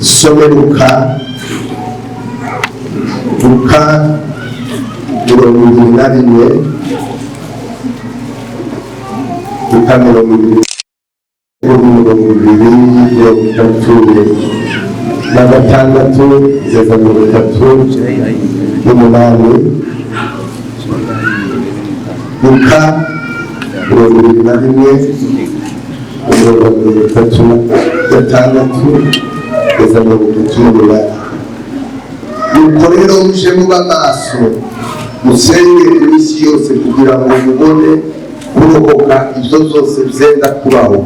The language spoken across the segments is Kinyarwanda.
some Luka 21 Luka 22 na gatandatu kugeza mu gatatu n'umunani Luka 21 gatandatu kugeza mu gatatu. Nuko rero muje muba maso musenge iminsi yose kugira ngo mubone kurokoka ibyo zose byenda kubaho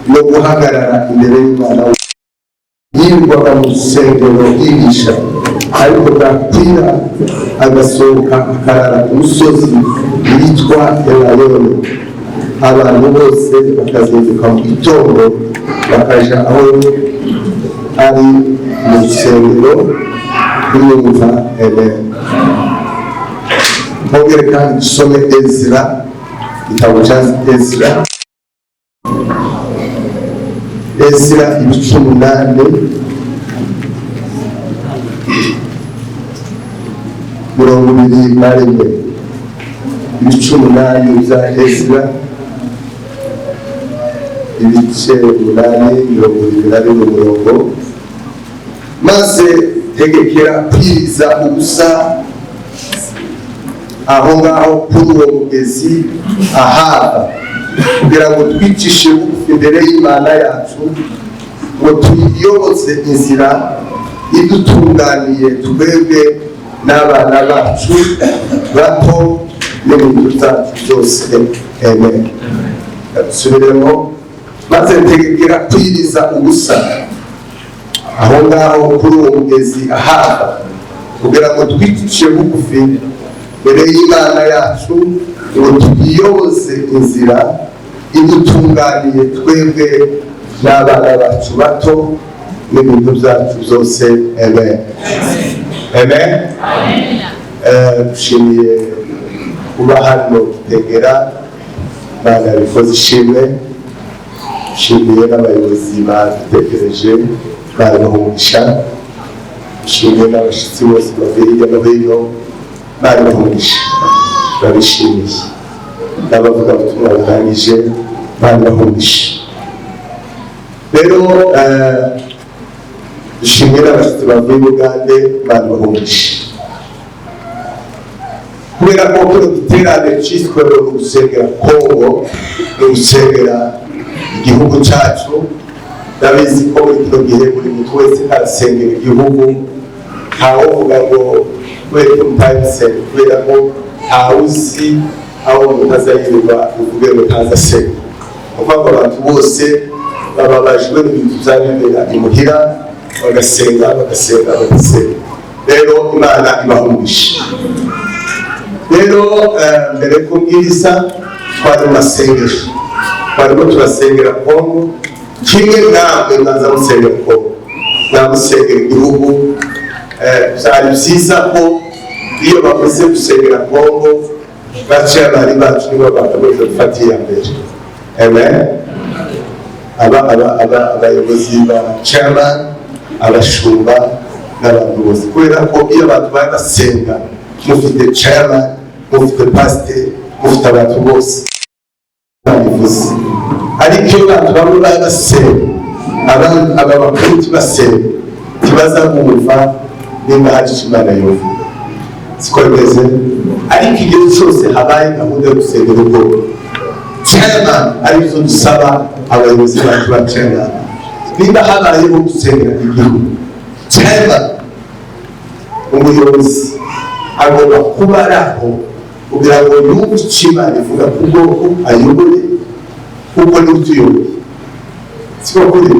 no guhagarara imbere y'Imana yirwaga mu rusengero yigisha, ariko bwakwira agasohoka akarara ku musozi witwa Elayoni. Abantu bose bakazinduka mu gitondo bakaja aho ari mu rusengero kwiyumva. Mbogere kandi dusome Ezra, igitabo cya Ezra 18 21 bya Ezra ibice 8 maze tegekera kwiriza ubusa aho ngaho kuri uwo mugezi Ahava, kugira ngo twicishe bugufi imbere y'Imana yacu, ngo tuyiyoboze inzira idutunganiye twebwe n'abana bacu bato n'ibintu byacu byose. Amen. Subiremo. Maze tegekera kwiriza ubusa aho ngaho kuri uwo mugezi Ahava, kugira ngo twicishe bugufi imbere y'Imana yacu, ngo tuyiyoboze inzira idutunganiye twebwe n'abana bacu bato n'ibintu byacu byose. Amen. Amen. Dushimiye kuba hano Tegera, Imana yabikoze ishimwe. Dushimiye n'abayobozi badutekereje barabahungisha. Dushimiye n'abashyitsi bose bavuye hirya no hino barabahungisha, babishimiye. N'abavuga ubutumwa barangije barabahungisha. Rero dushimiye n'abashyitsi bavuye Bugande barabahungisha, kubera ko kino giterane cyiswe no gusengera Kongo, no gusengera igihugu cyacu. Ndabizi ko muri kino gihe buri muntu wese arasengera igihugu, ntawovuga ngo kubera ko mutabisenga, kubera ko ntawuzi aho umuntu azayirirwa uvuge ngo ntazasenga. Kuko abantu bose bababajwe n'ibintu byabibera imuhira, bagasenga. Rero Imana ibahungisha. Rero mbere kubwiriza twari masengesho, barimo turasengera Kongo, kimwe namwe mwaza musengera Kongo, mwamusengera igihugu. Byari byiza ko iyo bakoze gusengera Kongo baciye abari bacu nibo bakagoje gufata iya mbere. Amen. Abayobozi ba chairman, abashumba n'abantu bose, kubera ko iyo abantu bari basenga mufite chairman, mufite pastor, mufite abantu bose babivuze. Ariko iyo abantu bamwe bari basenga, aba bakuru basenga, kibaza kumva nimba hari Imana yumva. Siko bimeze. Ariko igihe cyose habaye gahunda yo gusengera ubwoko, chairman arizo dusaba abayobozi bacu ba chairman, nimba habayeho gusengera igihugu, chairman umuyobozi agomba kuba araho kugira ngo yumve icyo Imana ivuga ku bwoko ayobore, kuko ni utuyoboye. Siko kuri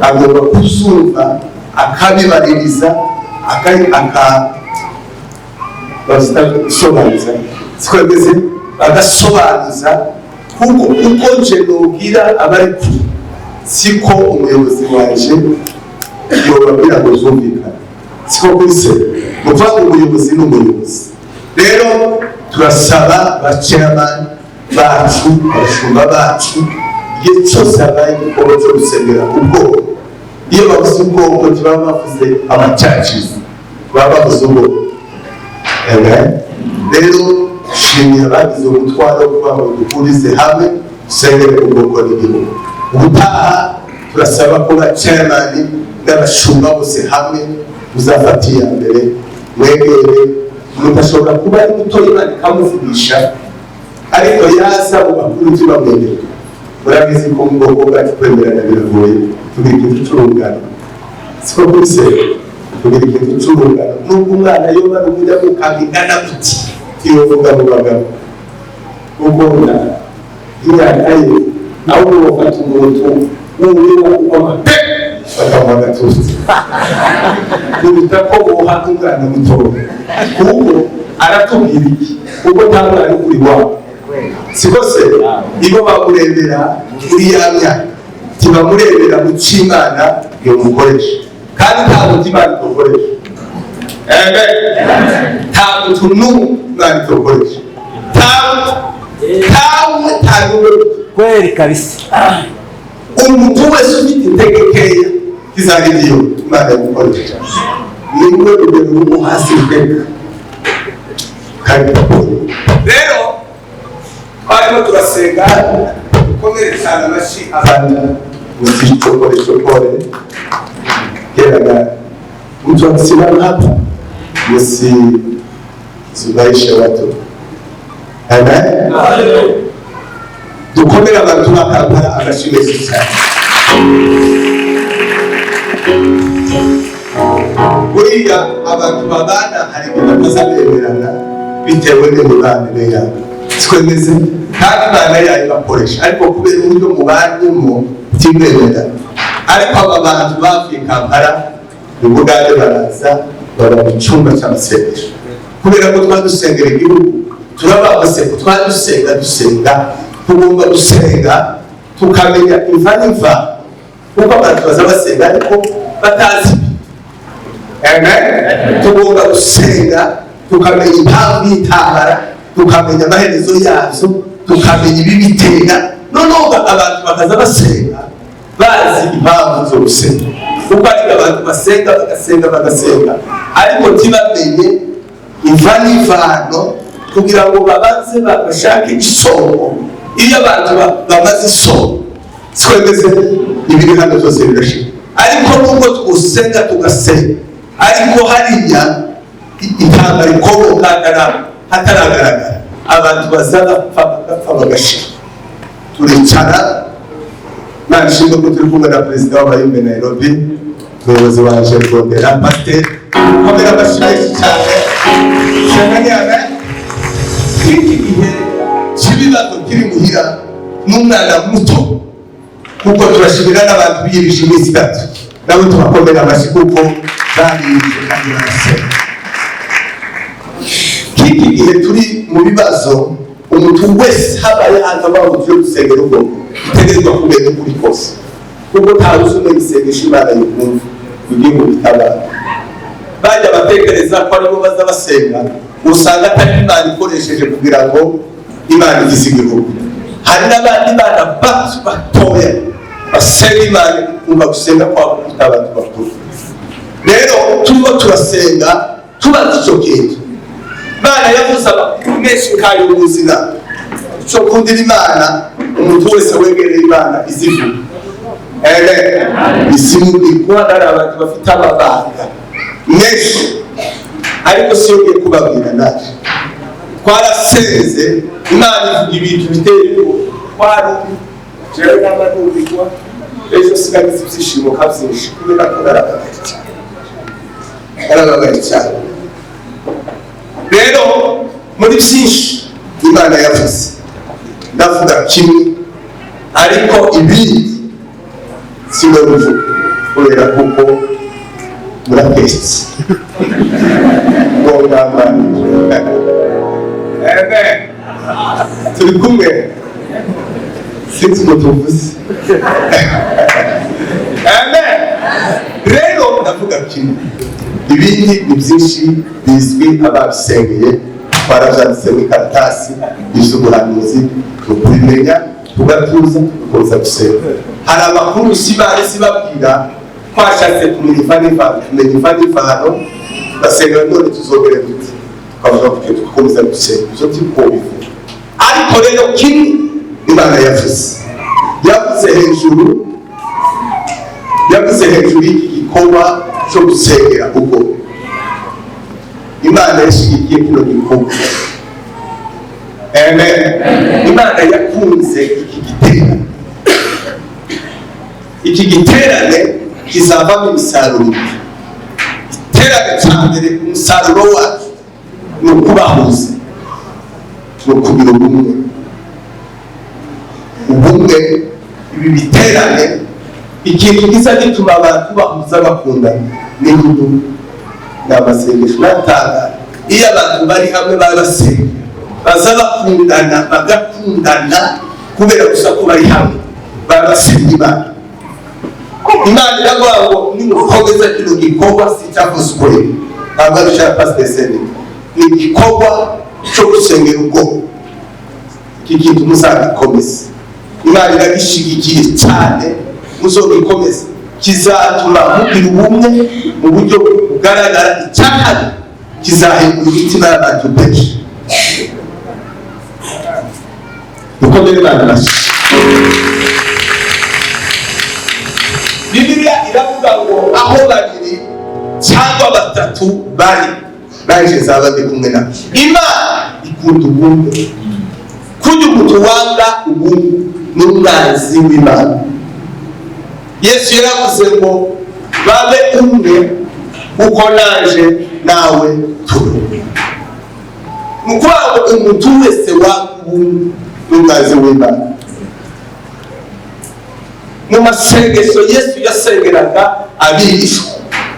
agomba kuzumva akabibaririza agasobanuza. Siko bimeze, agasobanuza kuko nje nubwira abari kure, siko umuyobozi waje yobabwira ngo zumvikane. Siko kuri se muvuga umuyobozi n'umuyobozi. Rero turasaba ba chairman bacu, abashumba bacu, igihe cyose habaye igikorwa cyo gusengera ubwoko, iyo bavuze ubwoko ntibaba bavuze amacacizi, baba bavuze ubwoko. Rero shimira bagize umutwaro kuba ngo dukurize hamwe dusengere ubwoko n'igihugu. Ubutaha turasaba kuba chairman n'abashumba bose hamwe uzafata iya mbere, mwegere mutashobora kuba ari mutoya Imana ikamuvugisha, ariko yaza mu bakuru tubamwegere. Murabizi ko mu bwoko bwacu kwemerana biragoye, tugira ikintu c'urungano, siko bose tugira ikintu c'urungano. Nubwo umwana yoba ari umunyamukangana kuti yovuga mu bagabo ugomba imyaka ye, aho ufata umuntu w'umurimo ukoma bakamuha agatuza kuruta ko uha umwana mutoya, kuko aratubwira iki, kuko nta mwana uri wawe. Siko se nibo bamurebera kuri ya myaka, tibamurebera mu cy'Imana yomukoresha, kandi nta mutima itokoresha. Nta muntu n'umwana itokoresha, ntawe kweli kabisa. Umuntu wese ufite integekeya kizagiriyo Imana yomukoresha, niwe rugero rw'umuhasi rweka kandi rero barimo turasenga dukomere cyane amashyi abana musicokore keraga mtu akisimama hapa msibaishe watu. Amen. Dukomere abantu bakambara amashyi meza cyane. Buriya abantu babana hari ibintu batazabemerana bitewe n'imibanire yabo, twemeze kandi Imana yayo bakoresha, ariko kubera uburyo mubanyemo timwemera. Ariko aba bantu bavuye Kampala ubugande baraza baba mu cyumba cy'amasengesho, kubera ko twadusengera igihugu, turababase ko twadusenga tugomba gusenga tukamenya imva n'imva, kuko abantu baza basenga ariko batazi. Tugomba gusenga tukamenya impamvu y'intambara, tukamenya amaherezo yazo, tukamenya ibibitera. Noneho abantu bakaza basenga bazi impamvu zo gusenga, kuko ari abantu basenga bagasenga ariko ntibamenye imva n'imvano, kugira ngo babanze bashake isomo. Iyo abantu bamaze isomo, twemeze ibiri hano byose birashira. Ariko nubwo twusenga tugasenga, ariko hariya intambara ikomoka hataragaragara, abantu bazapfa bagashira. Turicara, Imana ishimwe ko turi kumwe na perezida w'abayumbe Nairobi, umuyobozi waje rwondera pasiteri, komera amashyi menshi cyane. Shenganyana iki gihe cy'ibibazo kiri muhira n'umwana muto, kuko turashimira n'abantu biyirije iminsi 3, nabo tubakomera amashyi kuko bariyirije kandi barasenga. Iki gihe turi mu bibazo, umuntu wese habaye hanze abawugiye gusengera ubwo utegerezwa kumenya ukuri kose, kuko ntawe uzi umenya isengesho Imana yikumva kugira ngo bitabara. Bajya batekereza ko aribo baza basenga, usanga atari Imana ikoresheje kugira ngo Imana igize igihugu. Hari n'abandi bana batoya basenga Imana kumva gusenga kwabo kutabantu bakuru. Rero turimo turasenga tubaza icyo kintu. Imana yavuze menshi kayo ubuzima cyo kundira Imana, umuntu wese wegereye Imana izivuga. Isimundi kuhagara abantu bafite amabanga menshi, ariko si yo kubabwira naje twarasenze Imana ivuga ibintu biteye kwari jewe n'amadubikwa ejo sigagize ibyishimo kabyinshi kubera ko arabagaye cyane. Rero muri byinshi Imana yavuze ndavuga kimwe, ariko ibindi siwe bivuga kubera kuko murapesi turi kumwe sinzi ngo tuvuze. Rero ndavuga kimwe, ibindi ni byinshi bizwi ababisengeye, twarabyanditse mu karatasi iz'ubuhanuzi, tukubimenya tugatuza tukoza gusenga. Hari amakuru Imana isibabwira twashatse kumenya imvano basenga none tuzogere dute twavuga ko dukomeza gusenga izo tipo bivuga ariko rero kimwe Imana yavuze hejuru y'iki gikorwa cyo gusengera kuko Imana yashigikiye kino gikorwa. Amen. Imana yakunze iki giterane kizavamo imisaruro. Iterane cya mbere umusaruro wacu ni ukubahuza, ni ukugira ubumwe. Ibi biterane ikintu gisa gituma abantu bahuza bakundana n'urukundo n'amasengesho n'atanga. Iyo abantu bari hamwe basenga baza bagakundana kubera gusa ko bari hamwe basenga Imana iravuga ngo nimukomeza kino gikorwa sicyavuzwe ntabwo arusha Pastor Sene ni igikorwa cyo gusengera ubwo iki kintu muzagikomeza. Imana iragishigikiye cyane muzogikomeza kizatuma mugira ubumwe mu buryo bugaragara icyahari kizahindura imitima y'abantu benshi. Dukomere Imana amashyi. Bibiliya iravuga ngo aho babiri cyangwa batatu bari baje zaba ndi kumwe nabo. Imana ikunda ubumwe. Kujya umuntu wanga ubumwe n'umwanzi w'Imana. Yesu yaravuze ngo babe umwe uko naje nawe turi. Nukuvuga ngo umuntu wese wanga ubumwe n'umwanzi w'Imana. Mu masengesho Yesu yasengeraga abigishwa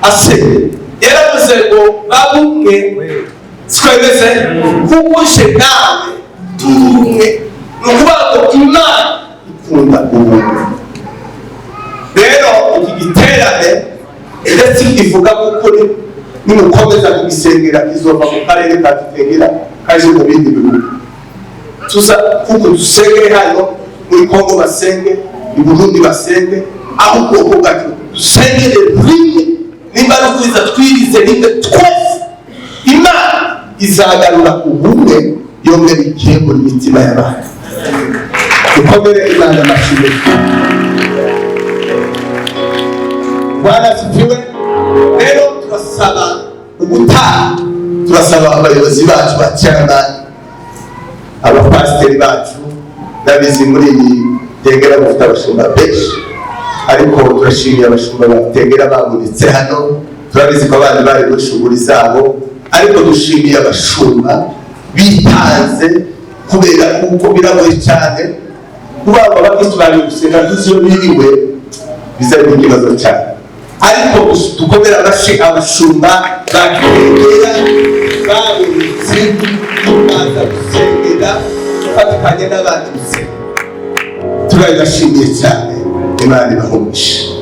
asengera yaravuze ngo babumwe twebeze kugushe nawe turumwe. Nukuvuga ngo Imana ikunda ubumwe. Rero iki giterane ndetse kivuga kuko nimukomeza kugisengera kizova mu karere ka Kitengera kaje mu bindi bihugu. Tuza kuko dusengere hano muri Kongo basenge, i Burundi basenge, aho ubwoko bwacu dusengere rimwe nimba ruziza twirize rimwe twese. Imana izagarura ubumwe yongera igihe muri mitima y'abantu. Dukomere Imana amashyi. Bwana sifiwe. Rero turasaba ubutaha, turasaba abayobozi bacu ba chairman, abapasiteri bacu n'abizi muri iyi Tegera bafite abashumba benshi, ariko turashimiye abashumba bategera babonetse hano. Turabizi ko abandi bari muri shuguri zabo, ariko dushimiye abashumba bitanze kubera kuko biragoye cyane kuba abakristo bari gusenga tuziyo biriwe bizari ikibazo cyane. Ariko dukomera abashi abashumba bategera babonetse baza gusengera bafatanye n'abandi gusenga. Turabashimiye cyane. Imana ibahumuje.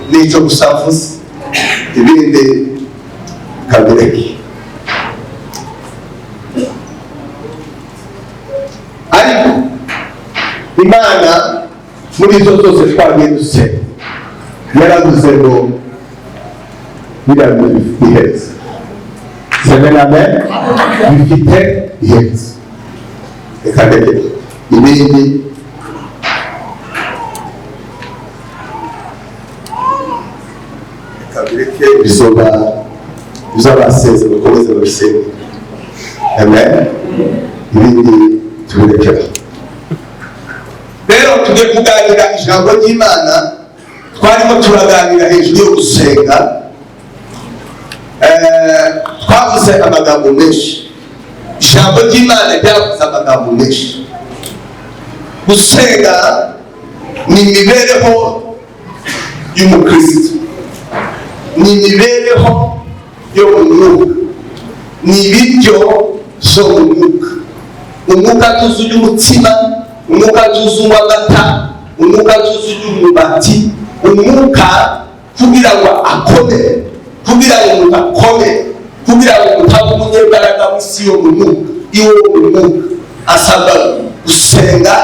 Nicyo gusa mvuze, ibindi kabireke. Ariko Imana muri izo zose twagiye dusenga yaravuze ngo birabe iheze. Amen. Bifite iheze. Reka ndeke ibindi bizabaseze bakomeze babisenge. Amen. Ibindi tubirekera. Rero tugiye kuganira ijambo ry'Imana. Twarimo turaganira hejuru yo gusenga. Twavuze amagambo menshi. Ijambo ry'Imana ryavuze amagambo menshi. Gusenga ni imibereho y'umukristo, ni imibereho yo mu mwuka, ni ibiryo zo mu mwuka. Umwuka tuzuye umutima, umwuka tuzuye amata, umwuka tuzuye umubati, umwuka kugira ngo akome, kugira ngo umuntu akome, kugira ngo umuntu abe umunyembaraga w'isi yo mu mwuka. Iwo mu mwuka asabwa gusenga,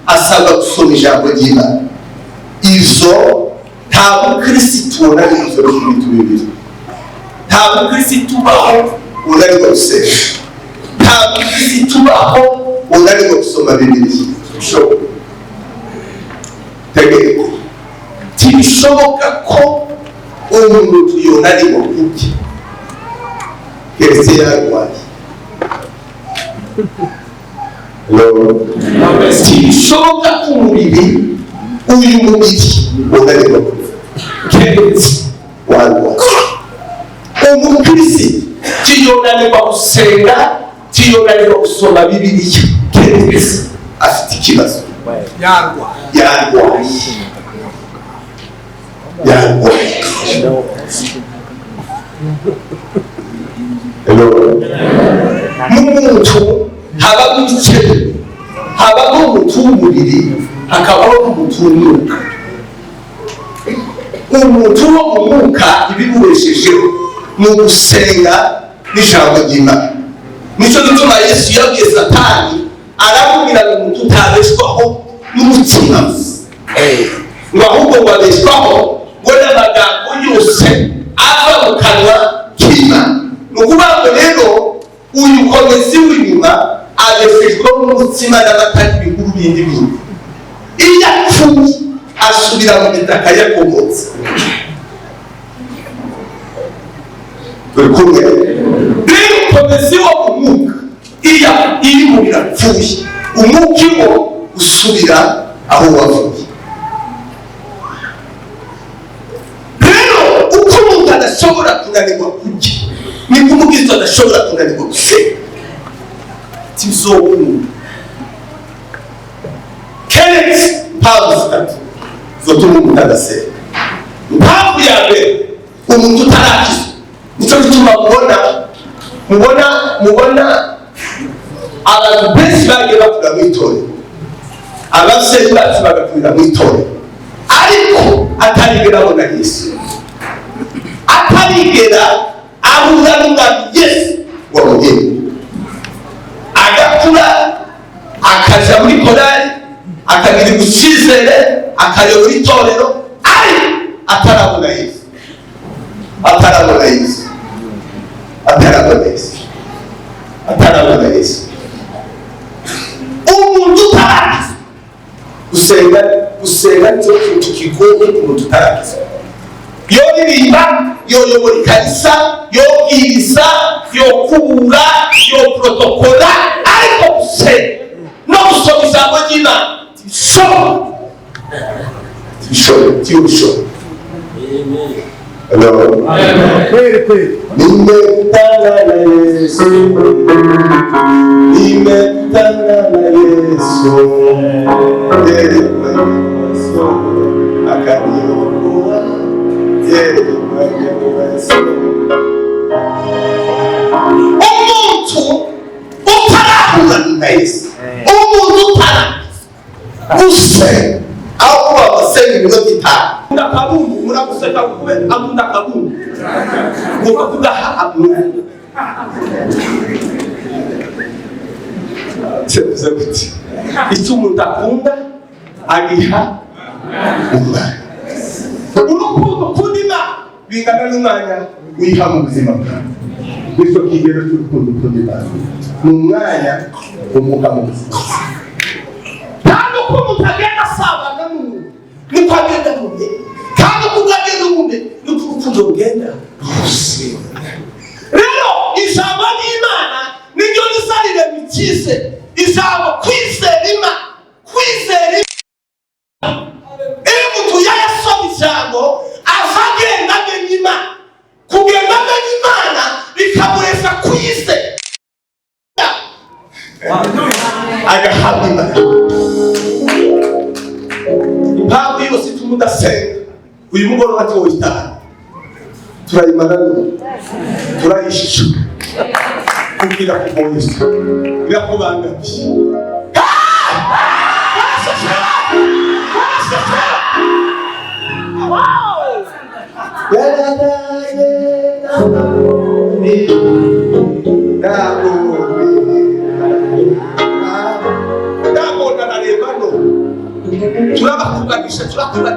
asabwa gusoma ijambo ry'Imana. Izo ntabwo mukristo unanirwa n'ibintu bibiri. Nta mukristo ubaho unanirwa gusenga. Nta mukristo ubaho unanirwa gusoma Bibiliya. Bishoboka. Tegeko. Tibishoboka ko umuntu yonanirwa kurya. Keretse yarwaye. Tibishoboka ko umubiri uyu mubiri unanirwa kurya. Keretse warwaye. Umukristo tiyonanirwa gusenga, tiyonanirwa gusoma Bibiliya. Keretse afite ikibazo. Yarwaye. N'umuntu habaho ibice, habaho umuntu w'umubiri, hakabaho umuntu w'umwuka. Umuntu wo mu mwuka ibimubeshejeho ni ugusenga n'ijambo ry'Imana. Nicyo gituma Yesu yabwiye Satani aramubwira ngo umuntu utabeshwaho n'umutima ngo ahubwo ngo abeshwaho ngo n'amagambo yose ava mu kanwa k'Imana. Ni ukuvuga ngo rero uyu komezi w'inyuma abeshejweho n'umutima n'amata n'ibihuru bindi bindi. Iyo apfuye asubira mu gitaka yakomotse. Turi kumwe? Rero komezi wo mu mwuka iyo iri mu birapfuye, umwuka iwo usubira aho wavuye. Rero uko umuntu adashobora kunanirwa kurya, niko umukristo adashobora kunanirwa gusenga. Tizokunda. Keretse mpamvu zitatu zotuma umuntu adasenga. Impamvu ya mbere, umuntu utarakizwa. Nicyo gituma mubona abantu benshi bagiye bakura mu itorero, ababyeyi bacu bagakurira mu itorero, ariko atarigera abona Yesu, atarigera ahura n'umwami Yesu wamugennye. Agakura akaja muri korali, akagira icyizere, akayobora itorero, ariko atarabona Yesu. Atarabona Yesu. Umuntu utarakiza gusenga nicyo kintu kigoye umuntu utarakiza. Yoririmba, yoyobora ikanisa, yobwiriza, yokubura, yoprotokola, ariko gusenga no gusoma ijambo ry'Imana tibishoboka. Hello. Nimekutana na Yesu. Akaniokoa. Umuntu utarahura na Yesu. Umuntu utarahura aho kuba basenga iminota itanu. Ndakabungu muraguseka kube akunda kabungu. Ngomba kugaha abungu. Sebuze kuti. Icyo umuntu akunda agiha umwana. Urukundo kundima bingana n'umwanya wiha mu buzima bwawe. Bityo kigero cy'urukundo kundima ni umwanya umuha mu buzima. Kandi uko umuntu agenda asabana n'umuntu niko agenda mubi, kandi uko agenda mubi niko urukundo rugenda rusi. Rero ijambo ry'Imana niryo risarire mikize. Ijambo kwizera Imana, kwizera umuntu yasoma ijambo azagenda amenya Imana. Kugenda amenya Imana bikamuresha kwizera agahabwa Imana. Impamvu yose ituma udasenga uyu mugoroba tuwitaha turayimara turayishisha kugira kumoyesa birakubangamiye. Ndabona nareba no turabakuganisha ndabona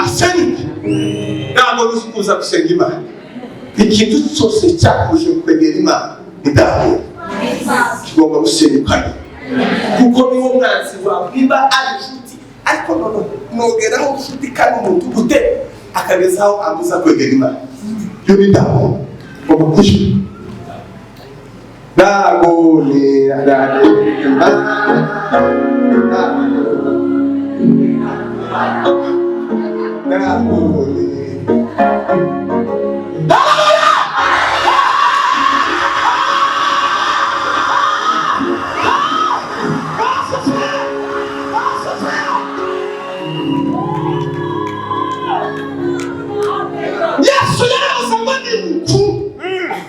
asenga ntabwo uza gusenga Imana. Ikintu cyose cyakuje kwegera Imana ndaho kigomba gusenyukana kuko niwo mwanzi wawe niba ari inshuti ariko nogeraho inshuti kandi umuntu gute akagezaho amuza kwegera Imana yo ndaho ngomba kwishyura ntabwo ni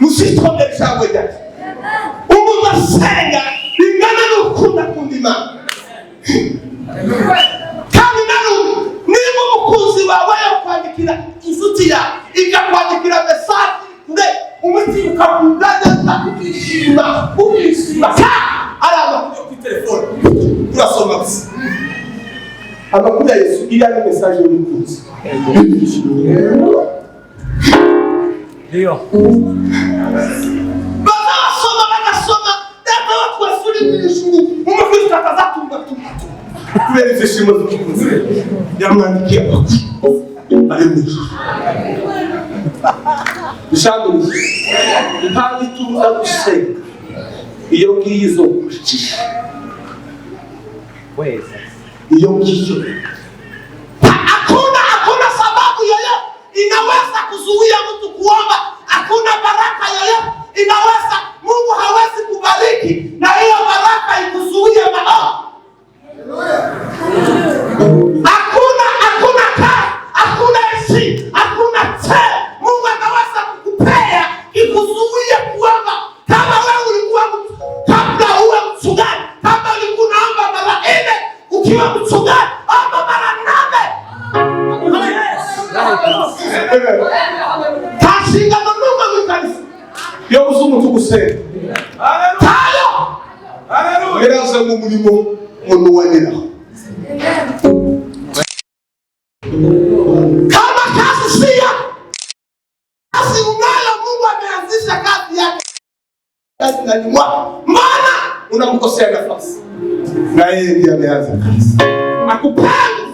musitondere ijambo ryawe umuntu asenga ingana n'ukunda kundi Imana kandi niba umukunzi wawe yakwandikira inshuti yawe ikakwandikira mesaje nde umutima ukakunda neza ukishima ari amakuru yo kuri telefone turasoma gusa amakuru ya Yesu iyo ari mesaje y'umukunzi Dio. Bagasoma data watwasuri mwishuri umufite akazatumba kubera izishimo z'umukunzi yamwandikiye amakuru ari mwishuri bishanguye kandi tuza gusenga iyo ngizo kucisha weza iyo ngizo hakuna sababu yoyote inaweza kuzuia mtu kuomba. Hakuna baraka yoyote inaweza, Mungu hawezi kubariki na hiyo baraka ikuzuie maombi. Hakuna kazi, hakuna heshima, hakuna cheo Mungu anaweza kukupea ikuzuie kuomba. Kama wewe ulikuwa kabla uwe mchungaji, kama ulikuwa unaomba mara 4 ukiwa mchungaji, omba mara 8. Tashinga manunga mkanisa yo uzumu tugusenga haleluya eraza mu mulimo onuwanira kama kazi sia kazi unayo Mungu ameanzisha kazi yake ndani mwako maana unamkosea nafasi na yeye ndiye ameanza kazi akupanga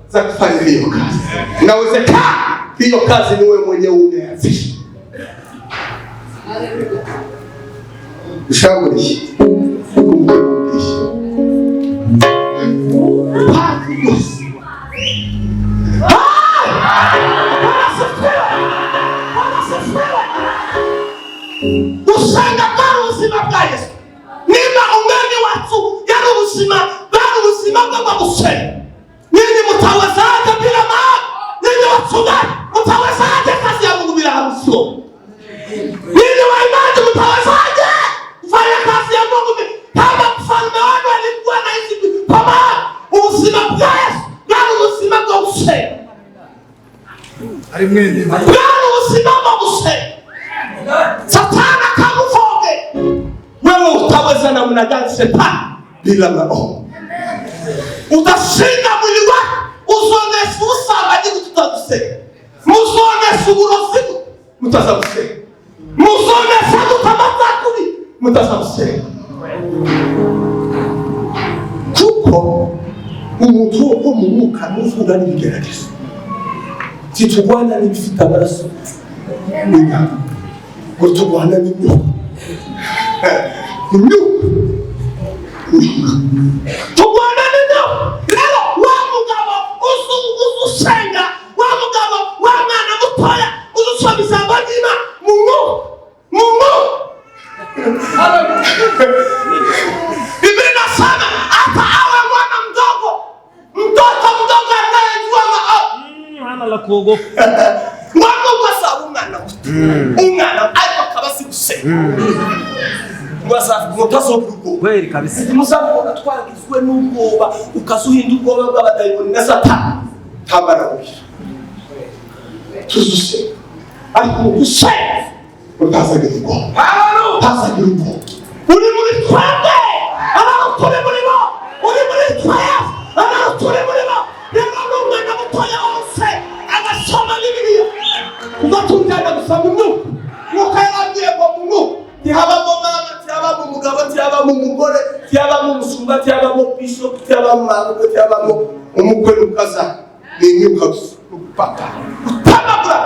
za kufanya hiyo kazi. Inawezekana hiyo kazi ni wewe mwenyewe umeanzisha. Ushauri usanga baro uzima bwa Yesu niba umeni watu yari ubuzima baro ubuzima bwa gusenga nini mutawezaje bila maana nini wachungaji mutawezaje kazi ya Mungu bila harusi nini waimbaji mutawezaje kufanya kazi ya Mungu kama mfalme wenu alikuwa anaishi kwa maana ubuzima bwa Yesu baro ubuzima bwa gusenga ari mwene baro ubuzima bwa gusenga Satana kamufoge wewe utaweza namna gani shetani bila maombi utashinda mwili wako uzonesha usanga tutaguseka muzonesha uburozi mutazaguseka muzonesha mutabatakuri mutazaguseka kuko umuntu wo mu mwuka n'uvuga n'ibigeragezo titugwana n'ibifite amaraso n'ingano ngo tugwana n'imyuka tugwana n'imyuka rero wa mugabo usenga wa mugabo wa mwana mutoya uzusoma ijambo ry'Imana Mungu Biblia inasema hata awe mwana mtoto mdogo anayejua maombi hana la kuogopa Mungu kwa umwana ariko kabasi gusenga Mwasa mutazo bw'ubwo kweri kabisa musabona twagizwe n'ubwoba ukazuhinda ubwoba bw'abadayimoni na Satani tabara ubira tuzuse ariko gusenga utazagira ubwoba utazagira ubwoba uri muri twebwe abaho turi muri bo uri muri twebwe abaho turi muri bo rero n'umwana mutoya ahantu cyabamo umukwe n'ukaza ni imyuka gusa utamagura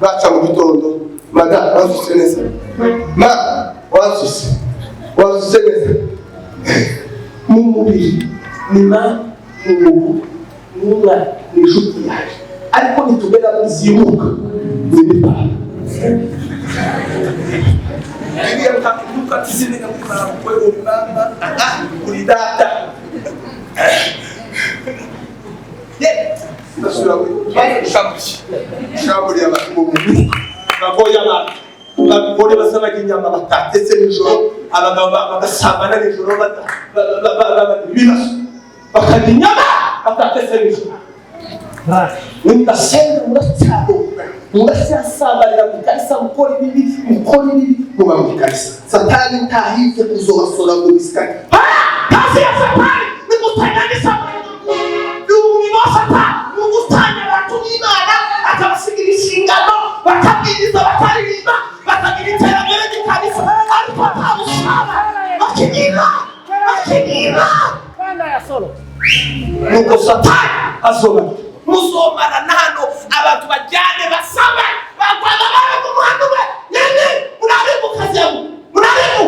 baca mu gitondo mada wazuse neza wazuse neza mu mubiri nima n'ubu n'umwa n'inshuti yaje ariko nitugera muzimuka zibipara Iriya mtakumbuka tisini na kuna mkweo mama kulidata nasura wewe shambuli ya matumbo nagoya abantu bakore basaba kinyama batatetse nijoro abagabo bagasambana nijoro bakaginyama batatetse nijoro Untasenda murasado murasyasambarira mu kanisa mukora ibi muba mu kanisa satani ntahize kuzobasora ngo bisikane kasi ya satani ni gutanyanisa ni satani ni gutanya abantu n'Imana akabasigira inshingano bakabwiriza bataririmba bakagira iterambere ry'kanisa ariko ntabusaba bakigira Banda ya solo nuko satani azoba musomana nano abantu bajyane basaba bagwaba baba mu muhanda we nene murarimu kazemu murarimu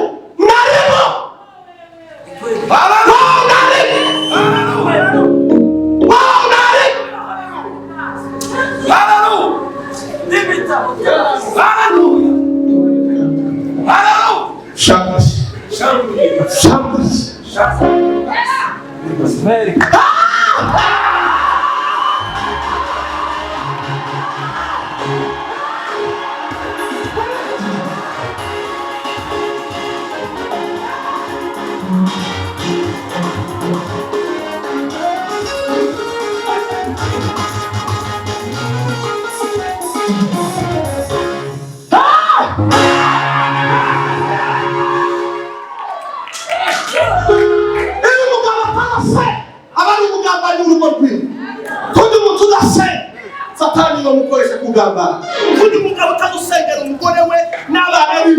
satani bamukoresha kugamba kundi mugabo utagusengera umugore we n'abana be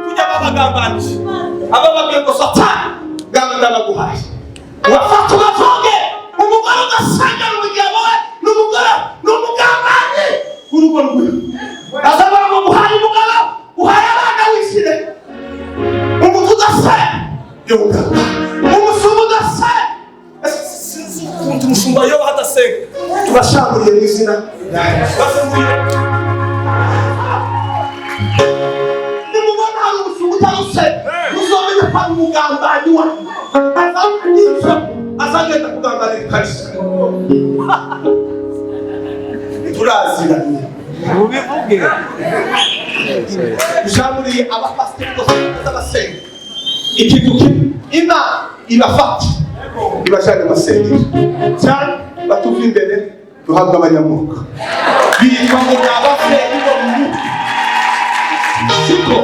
kujya babagambanije abababwiye ngo satani gamba ndabaguhaye wafata ubavuge umugore ugasengera umugabo we n'umugambanyi urugo rwe azaba ngo muhaye umugabo uhaye abana wishire umuntu udasenga umushumba udasenga umushumba yo hadasenga tubashamburiye mu izina nimubona hari umushumba utarusenga muzomenya ko ari umugambanyi wa azagenda kugambanira ikarisa turaziranye ubivuge dushamburiye abapasiteri bose b'abasenga ikintu kimwe Imana ibafata ibashaka amasengero cyane batuva imbere duhabwa abanyamwuka bitwa ngo ni ababyeyi bo mu mwuka siko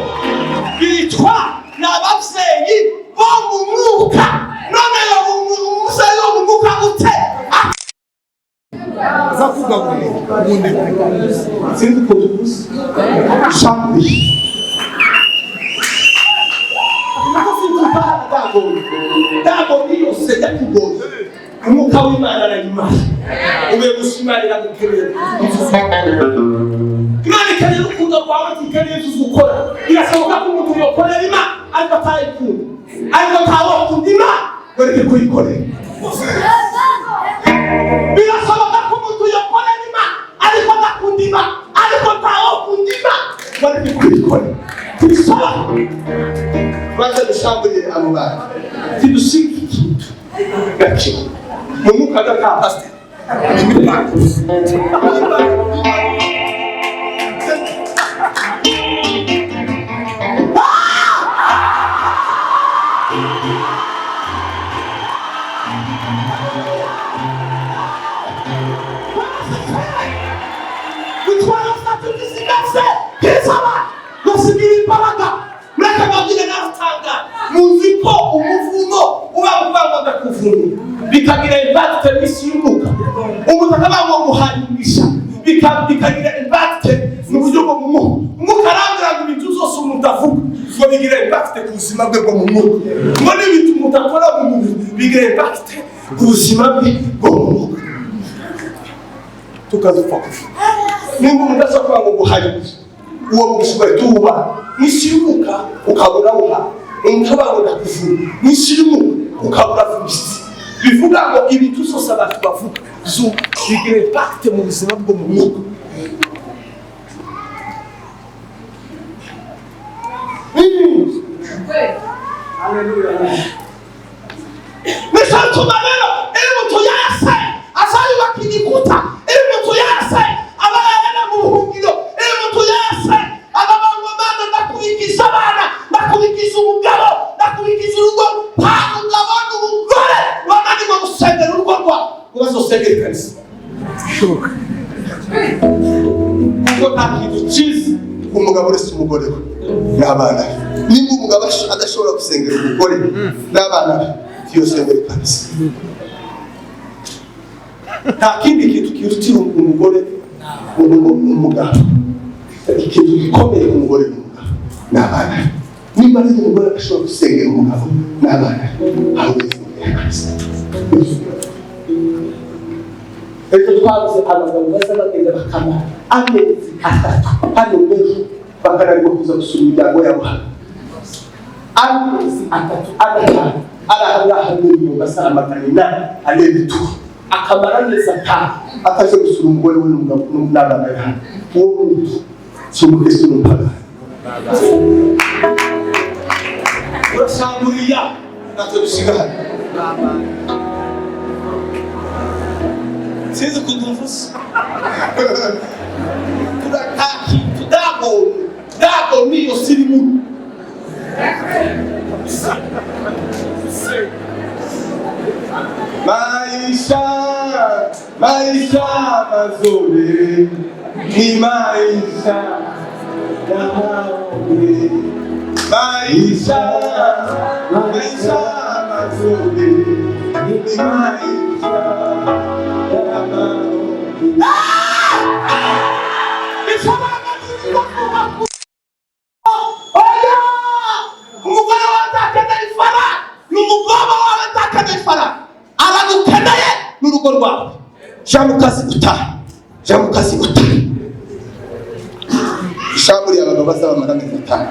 bitwa ni ababyeyi bo mu mwuka none umusayi wo mu mwuka ute azavuga ngo sinzi ko tuvuze shamburiye Dago niyo sejya kugoye umwuka w'Imana arayimara ube gushimarira gukeneye Imana ikeneye urukundo rwawe ikeneye gukora birashoboka ko umuntu yokorera Imana ariko atayikunda ariko atawukunda Imana wereke kuyikorera birashoboka ko umuntu yokorera Imana ariko adakunda Imana ariko atawukunda Imana wereke kuyikorera bisaba Baza dushamburiye abo bantu tidushika ikintu gake mu mwuka gaka pastor muziko umuvumo uba uvangwa kuvumo bikagira impact n'isi y'umuka umuntu akabangwa muhanisha bikagira impact mu buryo bwo mu mwuka arambira ngo ibintu zose umuntu avuga ngo bigira impact ku buzima bwe bwo mu mwuka ngo n'ibintu umuntu akora mu mubiri bigira impact ku buzima bwe bwo mu mwuka. Tukazupfa nimba umuntu ashobora ngo guhari uwo mugishobora tuba nishimuka ukabura uha umuntu ndakuvuga nishimuka ukabura vubisi bivuga ngo ibintu byose abantu bavuga zo bigira impact mu buzima bwo mu mwuka. Nishatuma rero iri mutu yase azayubaka igikuta, iri mutu yase abarana mu buhungiro, iri mutu yase ababangomana ndakubigisha abana, ndakubigisha umugabo, ndakubigisha urugo, nta mugabo n'umugore wananirwa gusengera urugo rwawe ubazosengera ikanisa bishoboka kuko nta kintu cyiza umugabo uretse umugore we n'abana. Nimba umugabo adashobora gusengera umugore n'abana be yosengera ikanisa. Nta kindi kintu kirutira umugore umugabo, ikintu gikomeye umugore n'umugabo n'abana. Nimba ari umugore adashobora gusengera umugabo n'abana ahubwo ikanisa. Ejo twabuze abagabo basa bagenda bakama amezi atatu hano ejo bakanarimo kuza gusura imiryango yabo hano amezi atatu atanu arahangaha n'ibintu basara makanina anebitu akamara neza atanu ataje gusura umugore we n'umugabo n'abana be hano. Uwo muntu si umukristo n'umupagani. Urasamburiya natwe dusiga hano sinzi kudumvuza turataki tudago niyo sirimu maisha mazuri ni maisha ya maombi. Maisha mazuri ni maisha ya maombi. Umugore watakana ifara n'umugabo wawe atakana ifara aragukeneye n'urugo rwawe. Jamukazi utaha ishamburi y'abagabo bazaba amagana atanu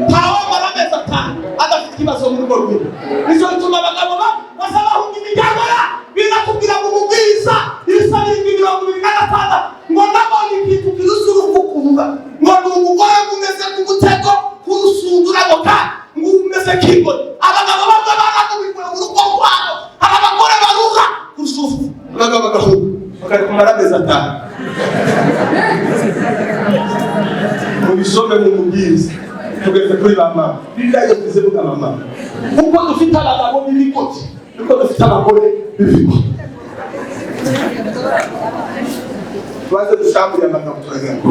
ntawe maramezi atanu adafite ikibazo mu rugo rwiwe. Nicyo gituma abagabo bazabahunga imiryango ya binakubwira ngo umubwiriza ibisabira 26 ngo nabonye ikintu kirusa urupfu kuvuga ngo ni umugore umeze ku mutego kurusundura boka ngo umeze k'ingoni. Abagabo bamwe barakubikura mu rugo rwabo, abagore baruha kurusufu abagabo bagahunga bakari kumara amezi atanu. Mubisome mu mubwiriza tugeze kuri ba mama bibiliya yavuze vuga mama kuko dufite abagabo b'ibikoti kuko dufite abagore b'ibikoti. Tuanze dushamburiye amagambo turagenda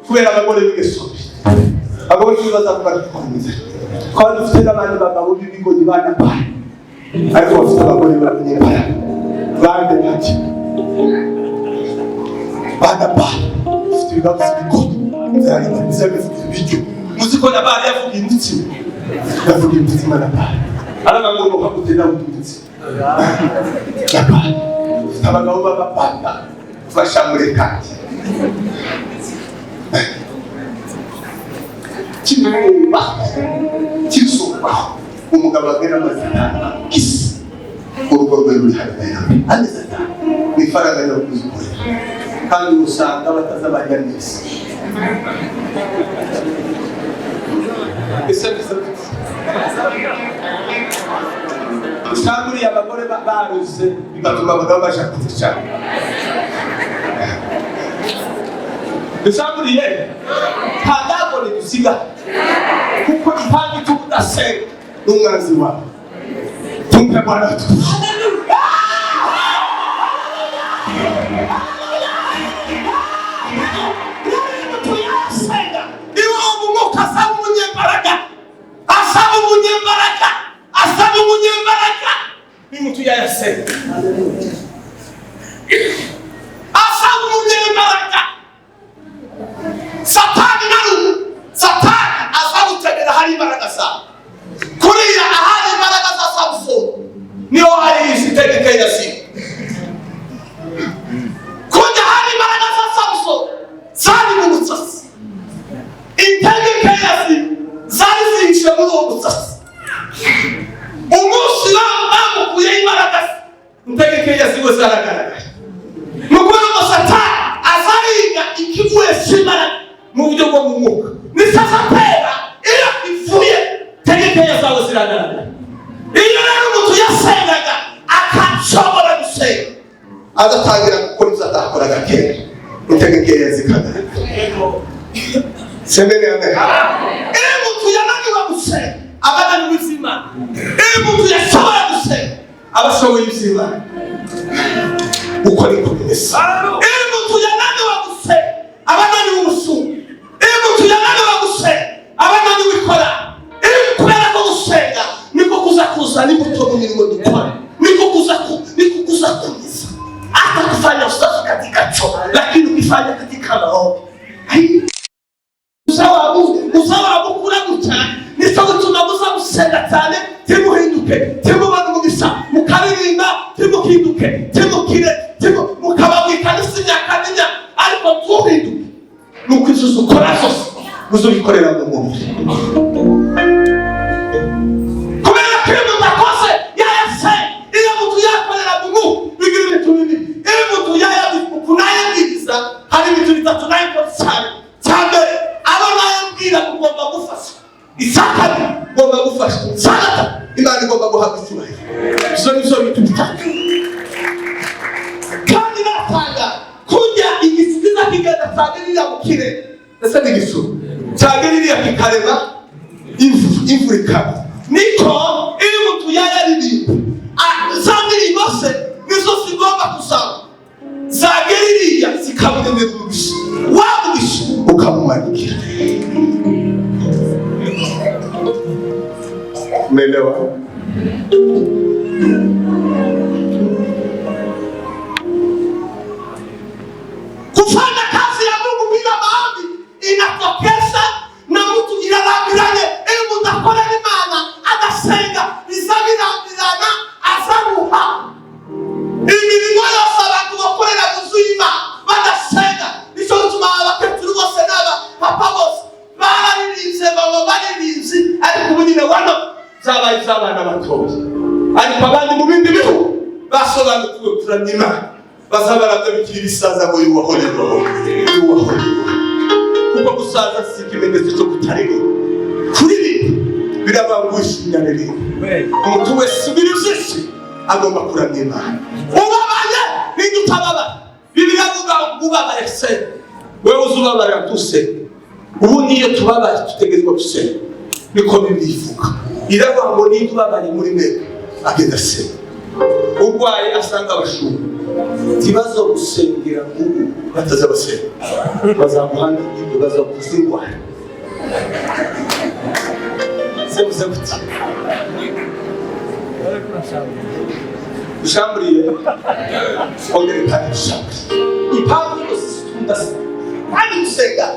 kubera abagore b'ingeso abagore bazavuga bikomeza kandi dufite n'abandi bagabo b'ibigori banapara ariko bafite abagore b'abanyepara bande bati banapara bafite ibibazo by'ibigori byari bifite ibiryo muziko nabari yavuga imitsima yavuga imitsima napara arabagomba bakutera ututsi napara abagabo b'abapanda bashamure kandi kimuba kizuba umugabo agera amazina kisi urugo rwe ruri hariya anezeza ifaranga yo kuzikorera kandi usanga batazabajya neza usanga uriya abagore baruze bigatuma abagabo bashaka kuzicara usanga uriye nta ndagore dusiga kuko impamvu ituma udasenga n'umwanzi wawe tumpe Bwana tukufu. Mtu ya yasenga asabu munyebaraka satani asabu tegera hari imbaraga sa kuriya ahari imbaraga za Samson niho hari isitegeke yasi kuja hari imbaraga za Samson zari mu butsasi itegeke yasi zari zinjira muri uwo butsasi umusi bamukuye imbaraga ntegeke yasiwe zaragaragaye nuko ngo satani azariga ikivuye imbaraga mu buryo bwo mu mwuka ni satera iyo ivuye tegeke yazawe ziragaragaye iyo rero umuntu yasengaga akashobora gusenga agatangira gukora ibyo atakoraga kera itegeke yazikagaragaye semene iyo umuntu yananiwe gusenga abana n'ubuzima iyo umuntu yashobora gusenga abashoboye ubuzima uko niko bimeze iyo umuntu yananiwe gusenga abananiwe umusuma iyo umuntu yananiwe gusenga abananiwe ikora iyo kubera ko gusenga niko kuza n'imbuto mu mirimo dukora niko kuza kumiza hata kufanya usafi katika choo lakini ukifanya katika maombi uzawabu kura gutya niso gutuma gusenga cyane timuhinduke timubana umugisha mukaririmba timuhinduke timukire mukababwika n'isinyakaninya ariko tuhinduke nuko izuzu ukora zose uzubikorera mu mubiri kubera ko iyo umuntu akoze yayase iyo umuntu yakorera mu mubiri bigira ibintu bibiri iyo umuntu yayabwiriza hari ibintu bitatu nayikora cyane aba nayabwira ugomba gufasha isakari ugomba gufasha sanata imana igomba guhabwa icyubahiro izo nizo bintu bitatu kandi natanga kujya igisiza kigenda cyagerira mu kirere ndetse n'igisuru cyagerira kikarema imvura ikaba niko iyo umuntu yayaririmba za ndirimbo se nizo zigomba kusaba zageririya zikamugemera umugisha wamugisha ukamumanikira umeelewa? Kufanya kazi ya Mungu bila maombi inatokesha na mtu ilalagiranye ili mutakora imana agasenga bizabirambirana azamuha imirimo yose abantu bakorera muzuyima badasenga nico gituma abakecuru bose n'aba papa bose bararirinze baba baririnze ariko ubu nyine wano zabaye iz'abana batoya ariko abandi mu bindi bihugu basobanukiwe kuramya Imana bazabaraga bikira ibisaza ngo yubahoreho kuko gusaza si ikimenyetso cyo kutareba kuririmba birabangusha inyarere umuntu wese ubiruzisi agomba kuramya Imana ubabaye n'utababa Bibiliya ivuga ubabaye se wewe uzubabarira tuse ubu niyo tubabaye tutegerezwa gusenga niko bibivuga iravuga ngo niba ubabaye muri mwe agenda se urwaye asanga abashumba tibazo gusengera ngubu batazabasenga bazamuhana ibyo bazakuzingwara sebuze kuti ushamburiye ongere kandi ushamburiye impamvu yose zitunda se kandi gusenga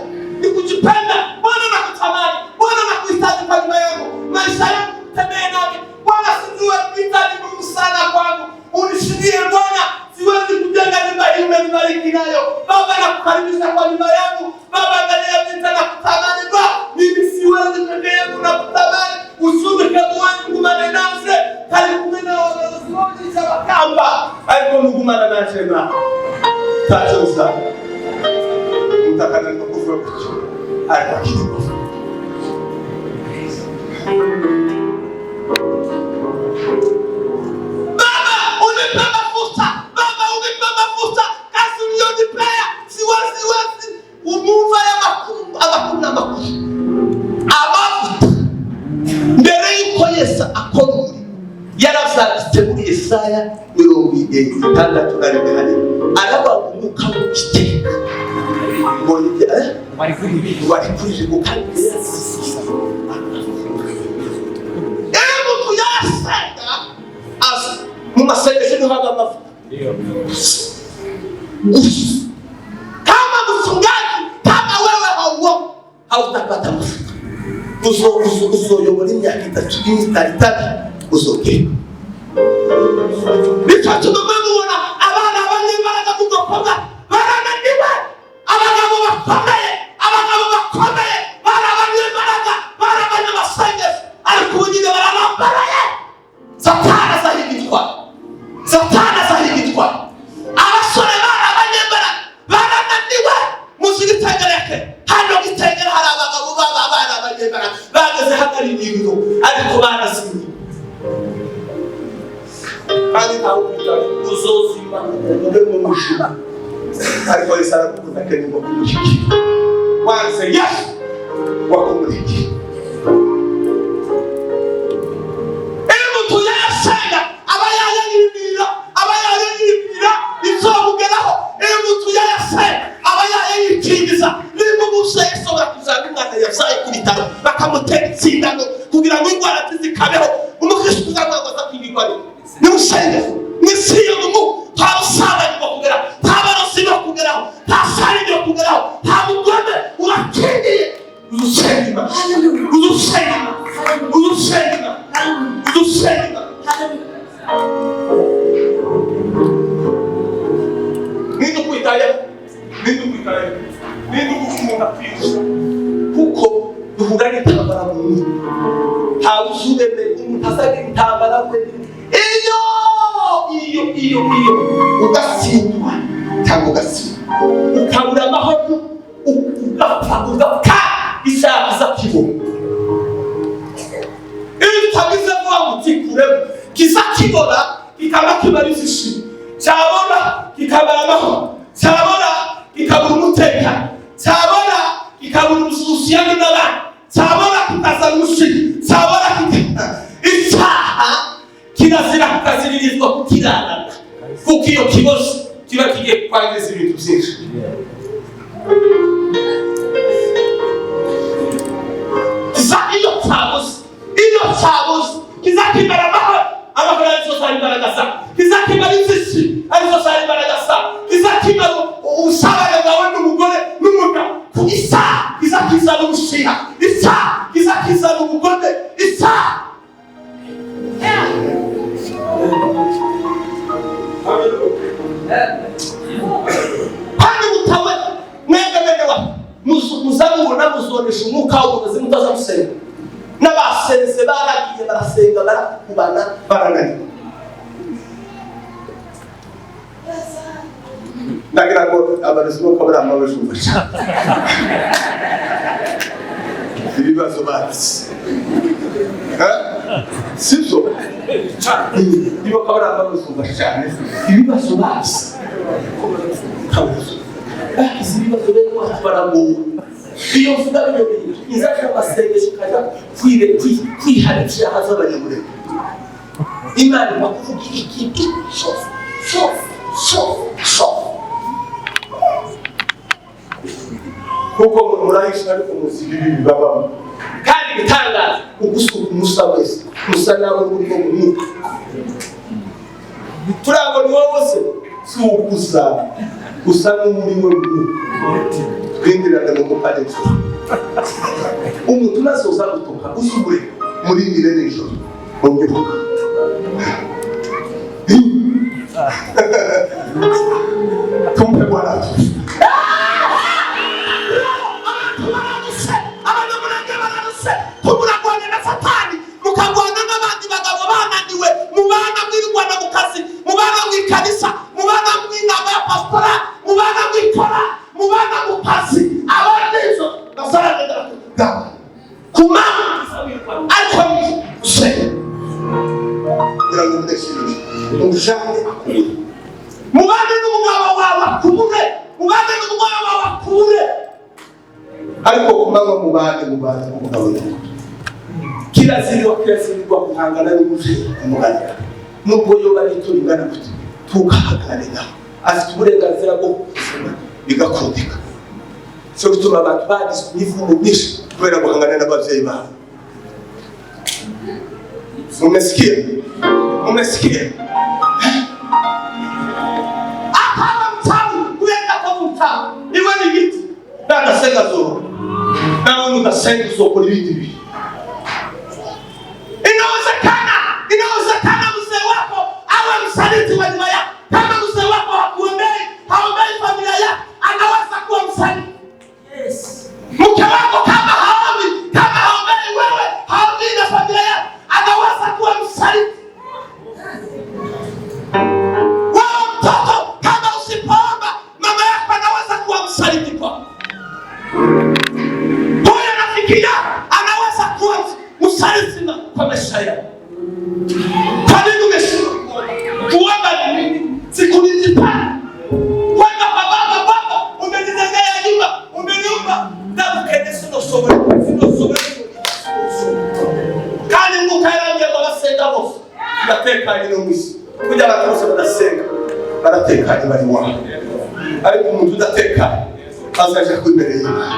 ni kujipenda Bwana nakutamani Bwana nakuhitaji kwa nyuma yangu maisha yangu tembee nami Bwana sijue kuhitaji Mungu sana kwangu unishindie Bwana siwezi kujenga nyumba hii umenibariki nayo Baba nakukaribisha kwa nyumba yangu Baba angalia vita na kutamani Baba mimi si siwezi peke yangu na kutamani usube kabuani kugumana nase kali kumena wanazozi cha makamba aliko mugumana nase na tacho usa mtakana nikufuwa kuchu aliko kitu Yesaya mirongo itandatu na rimwe hari arabaguka mu kiteka ngo bari kurije gukandira mutu yasaga asa mu masengesho niho haba amavuta kama mfungaji kama wewe hautapata mafuta uzoyobora imyaka itatu itatu uzogenda bitatu mubona abana abanyembaraga mugokoga barananiwe abagabo bakomeye barabanyembaraga barabanyamasengesho ariko ubunyine barabambaraye satana zahigitwa abasore barabanyembaraga barananiwe muzigitegeke hano gitegera hari abagabo barabanyembaraga bageze hagari ibintu ariko barasinye kandi ntawupita uzozima ube mu mushima ariko isara kukuza kene ngo kumushiki wanze yesu wakumuriki mutu yasenga abayayiribira izomugeraho mutu yasenga abayayikingiza nimba umusore ashobora kuzana umwana yasaye ku bitaro bakamutera itsindano kugira ngo indwara zikabeho umukristo uzamwagoza kwigirwa nimusenge nisiyo mu tabusabanye bakugera tabarosi bakugeraho tasari bakugeraho tamugome urakeneye urusenga nindo kuitaya nindo kufunga pisa kuko duhuranye tabara mu tabusudeme utasage tabara kwe iyo ugatsindwa cyangwa ugatsindwa ukabura amahoro ugapfa isaha izakibona iyo utabize vuba ngo utikuremo kizakibona kikaba kibariza ishimo cyabona kikabara amahoro cyabona kikabura umutekano cyabona kikabura ubusiyani n'abandi cyabona kikazana umushyi cyabona icyaha kirazira kukaziririzwa kukirarana kuko iyo kibazo kiba kigiye kwangiza ibintu byinshi iyo cyabuze kizakimara amahoro arizo zari imbaraga za kizakimara inzisi arizo zari imbaraga za kizakimara ubusabane bwawe n'umugore n'umugabo isaha kizakizana umushiha isaha kizakizana umugore isaha kandi mutawe mwegemenewa muzamubona muzonesha umwuka w'uburozi mutazamusenga n'abasenze baragiye barasenga barakubana barananiwe ndagira ngo abarezi boko barambabaje umufasha ibibazo bazi sibyo niba kabara barambabaje cyane ibibazo bazi bazi ibibazo rero baramuha iyo mvuga bino bintu inzaka amasengesho kaza kwiharikira hazabanyamure imana bakuvuga ikintu kuko murahisha ariko muzibi bibabamo kandi bitangaza ugusuka umusa wese musa nawe muri mu mwuka turabo ni wowe wose si gusa n'umuri we twindirana mu mupanetso umuntu nasoza gutoka usubure muri ngire n'ijoro ongebuka tumpe bwana abantu mubana mwirwana mu kazi, mubana mwikanisa, mubana mwinama ya pastora, mubana mwikora, mubana mu kazi, abanezo basaragenda bakugaba kumama ariko se ngira ndeshije umujane akure mubane n'umugabo wawe akure, mubane n'umugabo wawe akure, ariko kumama mubane umugabo wawe kiraziriwa guhangana n'umujyi umuganira nubwo yo bari turingana gute tukahagarira afite uburenganzira bwo gusoma bigakundika. cyo gutuma abantu bagize imivumo myinshi kubera guhangana n'ababyeyi babo. Umesikia akaba mtamu kuenda kwa mtamu iwe ni vitu dada senga zoro na wewe unasenga soko hivi. Inawezekana mzee wako awe msaliti wa nyumba yako. Kama mzee wako haombei familia yako, anaweza kuwa msaliti. Yes. Mke wako kama haombei wewe, haombei na familia yako, anaweza kuwa msaliti. Wewe mtoto kama usipoomba, mama yako anaweza kuwa msaliti kwako. Huyo rafiki yako anaweza kuwa msaliti kwa maisha yako. Kwa nini umeshindwa kuomba nini? Siku nijipana kwenda kwa baba, umenijengea nyumba, umeniumba damu kende sino sobole kani mukara nje basenga bose bateka ino mwisi kujya batose badasenga barateka bari wa ariko umuntu udateka azaje kwimbere y'Imana.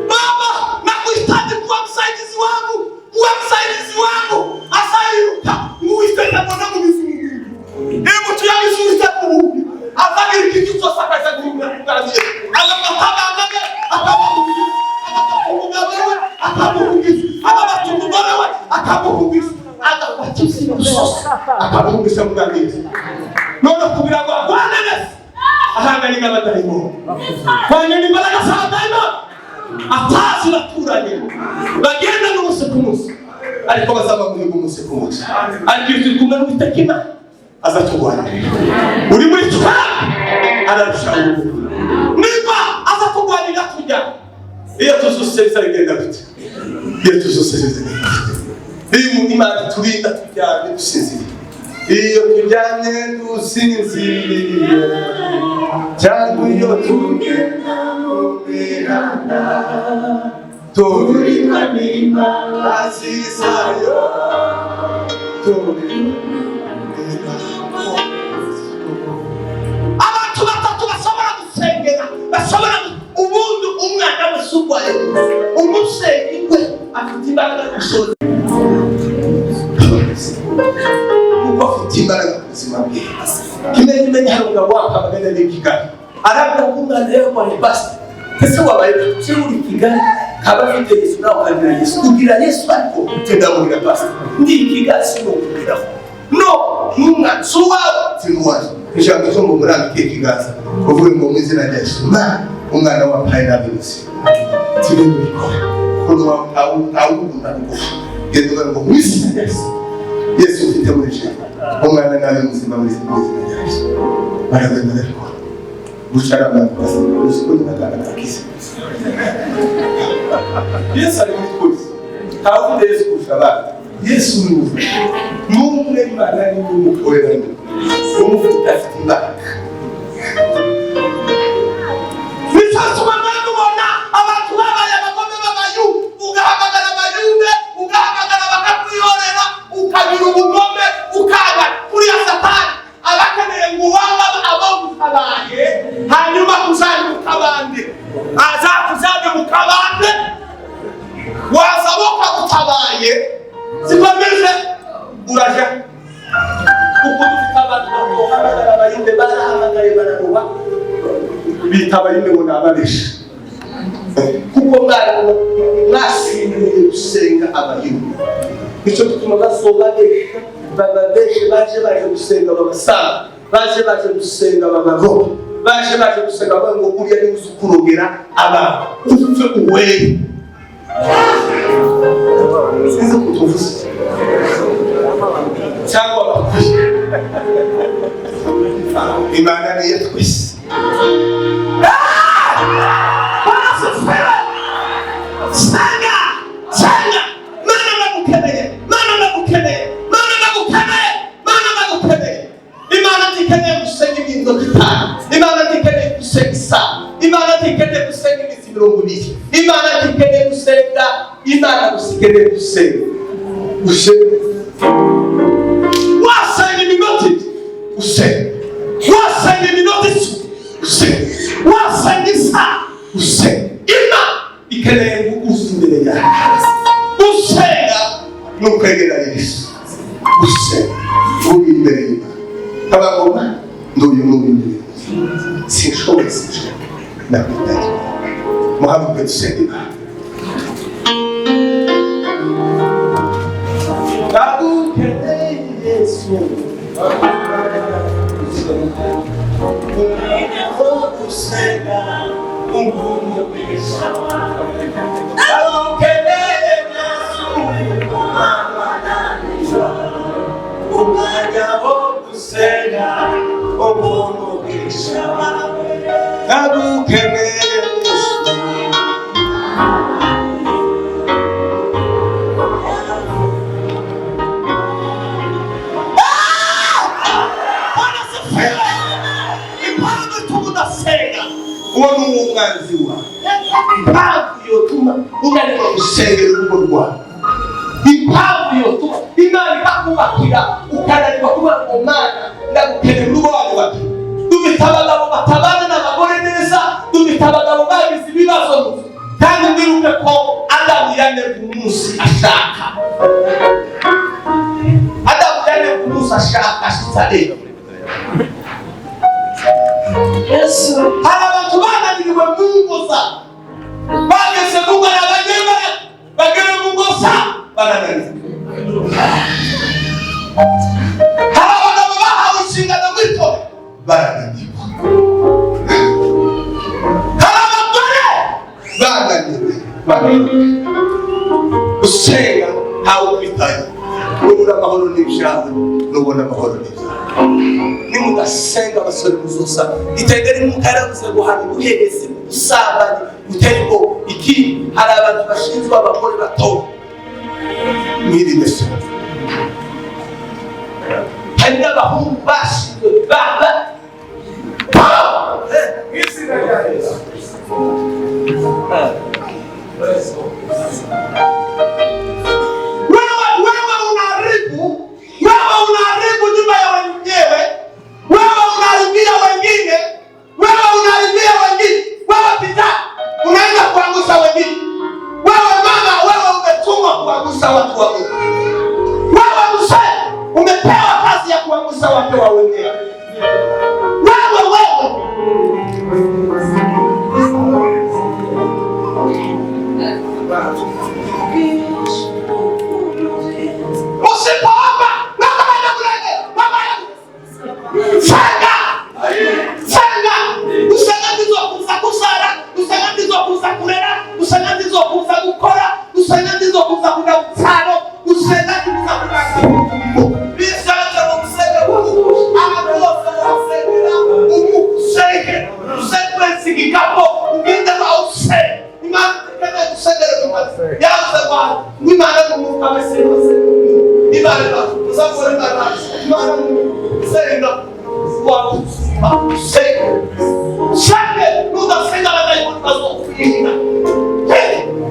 Baba nakuhitaji kuwa msaidizi wangu, kuwa msaidizi wangu. Asairuka muisteka mwana muzungu hebu tuyamizungusha kuhubi afanye kitu sasa za kuunga kukazie anamtaka angabe akamuhungisha akamuhungisha mugamizi none kubira kwa kwanene ahanga ni ngabataimo kwanye ni baraka sana daima atasi naturanye bagenda n'umusekumus ariko bazaba muri umusekumus ariko kumwe n'ubitakima azatugwana uri muri twa ararushaho niba azatugwanira tujya iyo tuzuseza rigenda bite iyo tuzuseza iyo Imana turinda tujyane dusinziriye iyo tujyane dusinziriye cyangwa iyo tugenda mu mihanda turi kanima asisayo turi abantu batatu bashobora gusengera bashobora ubundi umwana w'isugwaye umusengwe afite imbaraga y'ubushobozi kuko afite imbaraga mu buzima bwe. Kimenyi hari umugabo wakabagana n'ikigali arabwira umwana rero kwa basi ese wabaye uri kigali kaba afite Yesu nawe ukagira Yesu kugira Yesu ariko utendamurira basi ndi kigali sino kugira no numwana suwawe tinuwaje ijambo cyo mu muranga kigaza uvuye ngo mu izina rya Yesu umwana wa Payina birusi tiri bikora kuno awukunda kugufa gendo ngo mu izina rya Yesu ufite muri cyo umwana nawe muzima muri izina rya Yesu baragenda rero bushara bwose usikunde nakana kisi Yesu ari muri twese tawo Yesu kushaba Yesu n'umwe Imana ni umukorera umufite afite imbaraga. Bisasuma n'ubona abantu babaye abagome b'abayu ugahamagara abayumbe ugahamagara bakakuyorera ukagira ubugome ukaga kuri ya Satani abakeneye nguhanga abo gutabaye hanyuma kuzana mukabande azakuzana mukabande wazaboka gutabaye zikomeze uraje kuko dufite abantu bahamagara abayumbe barahamagaye bararuba bita abayumbe ngo nababesha kuko mwashingiye gusenga abayumbe nicyo gituma basobabesha bababeshe baje gusenga babasanga baje gusenga babagoba baje gusenga ngo uriya ni uzukurogera abantu ufite uwere sinzi kutuvuza Imana ni iya twese. Senga! Senga! Mana nagukeneye! Mana nagukeneye! Mana nagukeneye! Mana nagukeneye! Imana ntikeneye gusenga iminota itanu. Imana ntikeneye gusenga isaha. Imana ntikeneye gusenga iminsi 20. Imana ntikeneye gusenga. Imana gusikeneye gusenga. Wasenga iminota usenga. Wasenga iminota usenga. Wasenga isaha usenga. Imana ikeneye gusenga yawe. Gusenga nukwegera Yesu. Gusenga uri imbere y'Imana. Abagoma nduyu imbere. Sinshobora nakutaje. Muhammad gusenga Imana. Nagukeneye Yesu. Gusenga uwo ni umwanzi wawe. Impamvu yotuma unanirwa gusengera urugo rwawe, impamvu yotuma Imana ikakubakira ukananirwa kuvuga ngo Mana ndagukeneye urugo rwawe. Dufite abagabo batabana n'abagore neza, dufite abagabo bagize ibibazo, kandi mwibuke ko Adamu yanebwe umunsi ashaka. Adamu yanebwe umunsi ashaka ashitse Yesu. Hari abantu bananiriwe mu ngo zabo, bageze mu ngo n'abanyemera, bagere mu ngo zabo bananiriwe. Hari abagabo bahawe inshingano mw'itorero bananiriwe. Hari abagore bananiriwe. Gusenga ntawe ubitaye. Ubura amahoro n'ibyaha, nubona amahoro n'ibyaha. Nimudasenga abasore muzosa itegere mukarabuze guhana ubuherezi usabanye uteriko iki. Hari abantu bashinzwe abagore bato mwirinde se, hari n'abahungu bashinzwe baba izina rya Yesu. Wewe unaharibu nyumba ya wenyewe. Wewe unaharibia wengine. Wewe unaharibia wengine. Wewe kijana unaenda kuangusha wengine. Wewe mama, wewe umetumwa kuangusha watu wa Mungu. Wewe mzee umepewa kazi ya kuangusha watu wa wengine. Wewe usipoomba na kama kulege mama Senga! Senga! Usangandizo kuzakusara, usangandizo kuzakurera, usangandizo kuzagukora, usangandizo kuzakuda mfano, usangandizo kuzakuda bisaza musenga Mungu amakosa yasengera umusenge usekwensi kapo ugenda bawuse Imana kana usengera Imana yaza ba Imana mu kamesero Imana uzakora Imana senga wa senga shake udasenga badayi bazofina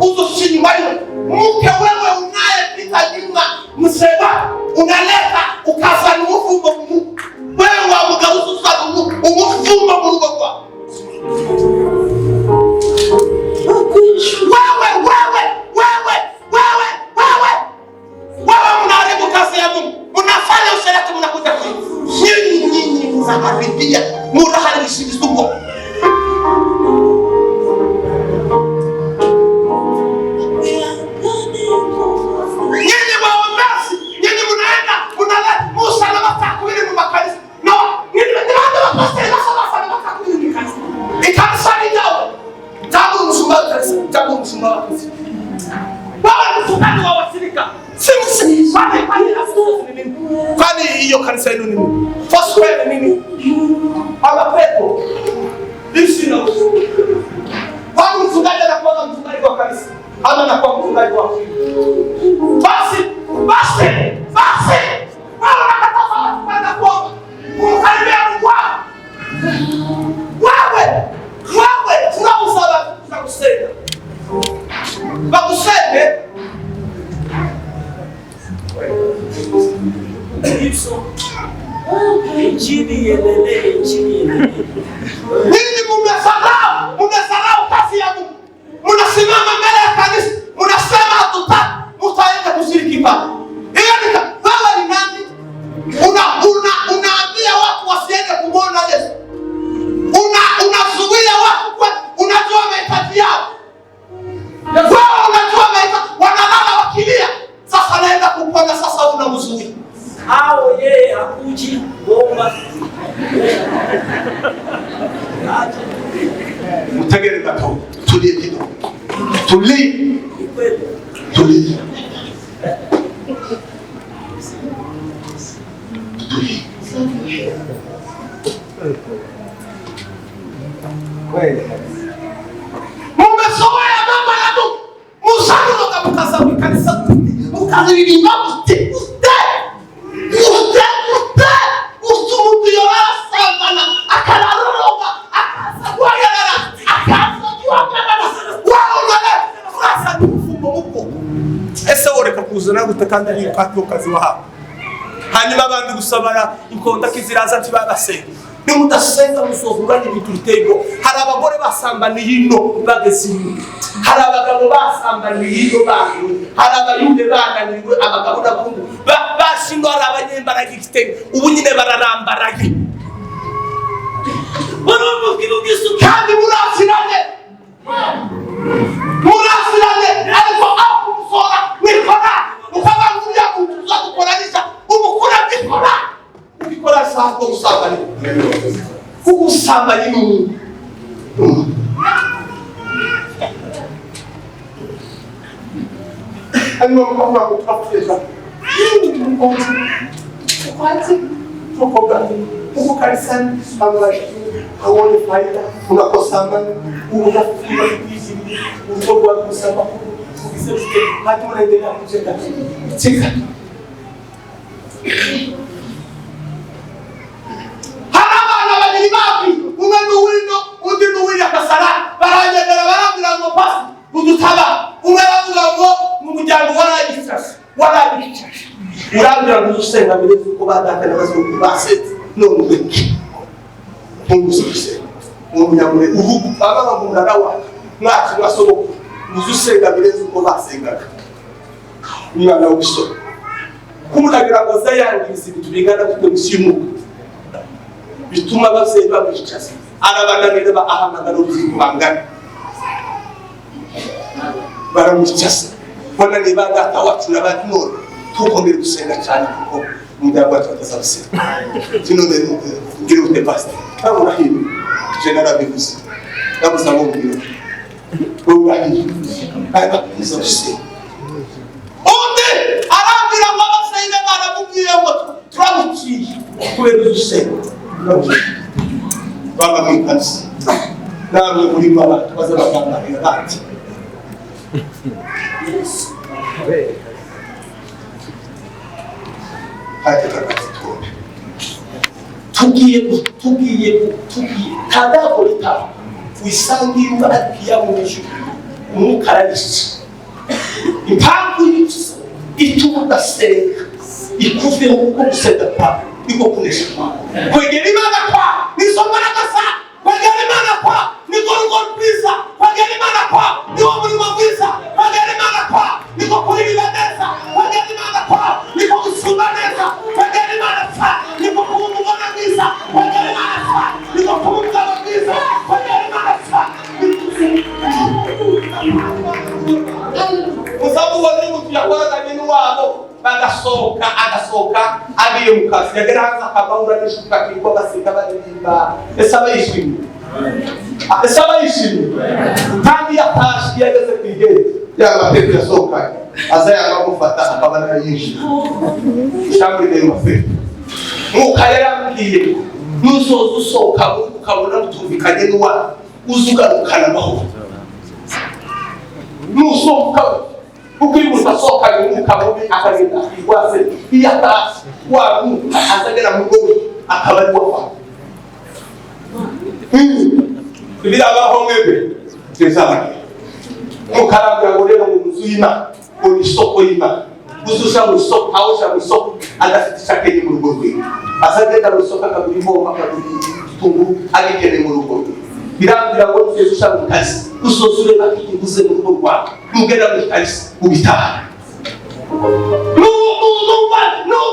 uzoshimbayo mke wewe unayepita nyuma msema unaleta ukafanya ufumbo Mungu wewe amugauza usaka umufumbo mu rugo kwa wewe mnaharibu kazi ya Mungu, unafanya usherati, mnakuja nyinyi mnaharibia, mnaharibisha vituko. Nyinyi waombezi, nyinyi mnaenda mnaleta Musa na matako ile mmakanisa. No, nyinyi ndio wapasteri sana matako ile kanisa. Ikanisa ndio. Tabu msumbaji kanisa, tabu msumbaji. Baba msumbaji wa wasirika. Kwani hiyo kanisa yenu nini? Foursquare nini? Nini mumesahau kazi ya Mungu? Mnasimama mbele ya kanisa, mnasema hatutaki, mtaenda kushiriki pale. Hiyo ni wewe ni nani? Unaambia watu wasiende kumwona Yesu. Unazuia watu kwa unajua mahitaji yao. Wewe unajua mahitaji, wanalala wakilia. Sasa naenda kupona, sasa unamzuia. Hao yeye hakuji bomba. Mtegere gato, tulie kidogo. Tulie. Tulie. Mumezoea mambo ya Mungu. Musano kabukasa kanisa. Mukaziririmba mute. Kuzana gutakanda ni pati ukazi wahawe. Hanyuma abandi gusabara inkonda kiziraza ntibabase. Ni mudasenga musohuranye bitutego. Hari abagore basambaniye ino bageze. Hari abagabo basambaniye ino bantu. Hari abayude bananiwe abagabo n'abungu. Bashindo hari abanyembara gitenge. Ubu nyine bararambaraye. Barumbukirugisu kandi murasirane. Ariko aho kumusora nikora. Ukabangulia kutuza kukoranisha umukura bikora. Ukikora sako usambani. Kukusambani Mungu. Alimo mkafuna kutafuteza. Kwati tukogani. Uko kanisani ambaye haone faida unakosana unafikiri hizi unakuwa kusema ukisema hata unaendelea kucheka cheka. Haraba na walimapi umenuwino undinuwira kasala baranyegera barambira ngo pasi udutaba umeravuga ngo mu muryango waragisha urambira ngo usenga mbere ko badakana bazo basetse none ubiki Pungusise umunyamure uvuga ababa mu murarawa mwaki mwasoboka muzusenga bireze uko basengaga umwana w'ubusoro kumuragira ngo zayangiza ibintu bingana gute musiyumuka bituma abavyeyi babicaza arabananira ahamagara ubuzima bangana baramucaza bona ni bagata wacu n'abandi none tukongera gusenga cyane kuko umuryango wacu atazabisera kinone ngire ute pastor urahiri general bivuze ndabusaba umubwira urahiri aya bizose onde arambira ngo abasenge baramubwiye ngo turamuciye kubera usenga baba mwikansi namwe muri baba bazabagambira bati tugiye kadakorita wisangira akiya mu ijuru umukarabisi impamvu ituma senga ikuve uko gusenga kwa niko kunesha kwegera Imana kwa nisomana gasa kwegera Imana kwa niko rugo rwiza kwegera Imana kwa niwo murimo mwiza kwegera Imana kwa niko kurira neza kwegera Imana kwa niko gusuma neza kwegera Imana kwa niko kumubona mwiza kwegera Imana kwa niko kumubona mwiza kwegera Imana kwa usabu wali mtu yakoraga nyinu wabo agasohoka agiye mu kazi yageraza akabura n'ishuka kiko basika baririmba esaba yishimye kandi yatashi yageze kwigeze yamateka yasohoka azaya bamufata akabana yinshi shamwe ne mafete mukayarambwiye nusoza usohoka ukabona utumvikanye n'uwa uzugarukana amahoro nusohoka ukiri musasoka n'umukabo akagenda igwase iyatasi waru azagera mu gogo akabari wafa birabaho mwebe tezama mukarambya ngo rero mu nzu y'Imana ngo isoko y'Imana uzuja mu isoko aho mu isoko adafite ishakeye mu rugo rwe azagenda mu isoko akagura imboma akagura igitunguru agikene mu rugo rwe birambira ngo uzusha mu kazi usozure bakiguze mu rugo rwawe mugenda mu kazi ubitaha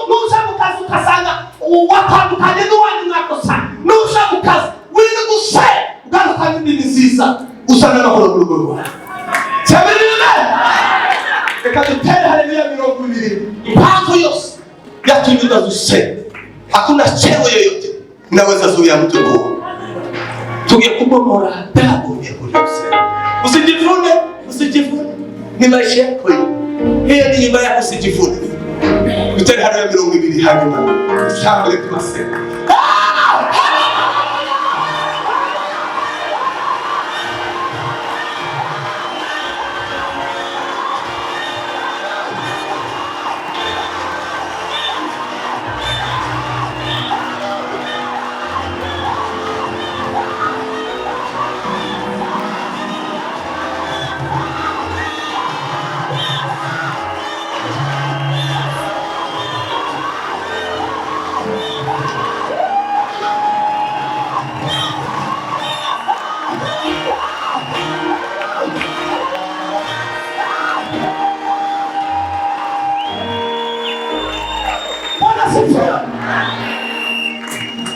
nuza mu kazi ukasanga watandukanye n'uwandi mwakosa nuza mu kazi wiri guse ugarukanye indimi nziza usana n'amahoro mu rugo rwawe reka dutere haleluya 20. Impamvu yose yatumye udazuse hakuna cheo yoyote inaweza zuia mtu kuwa tungekubomora damu ya usijivune ni maisha yako hiyo ni nyumba yako usijivune dutere haleluya 20 hanyuma isambule tumasema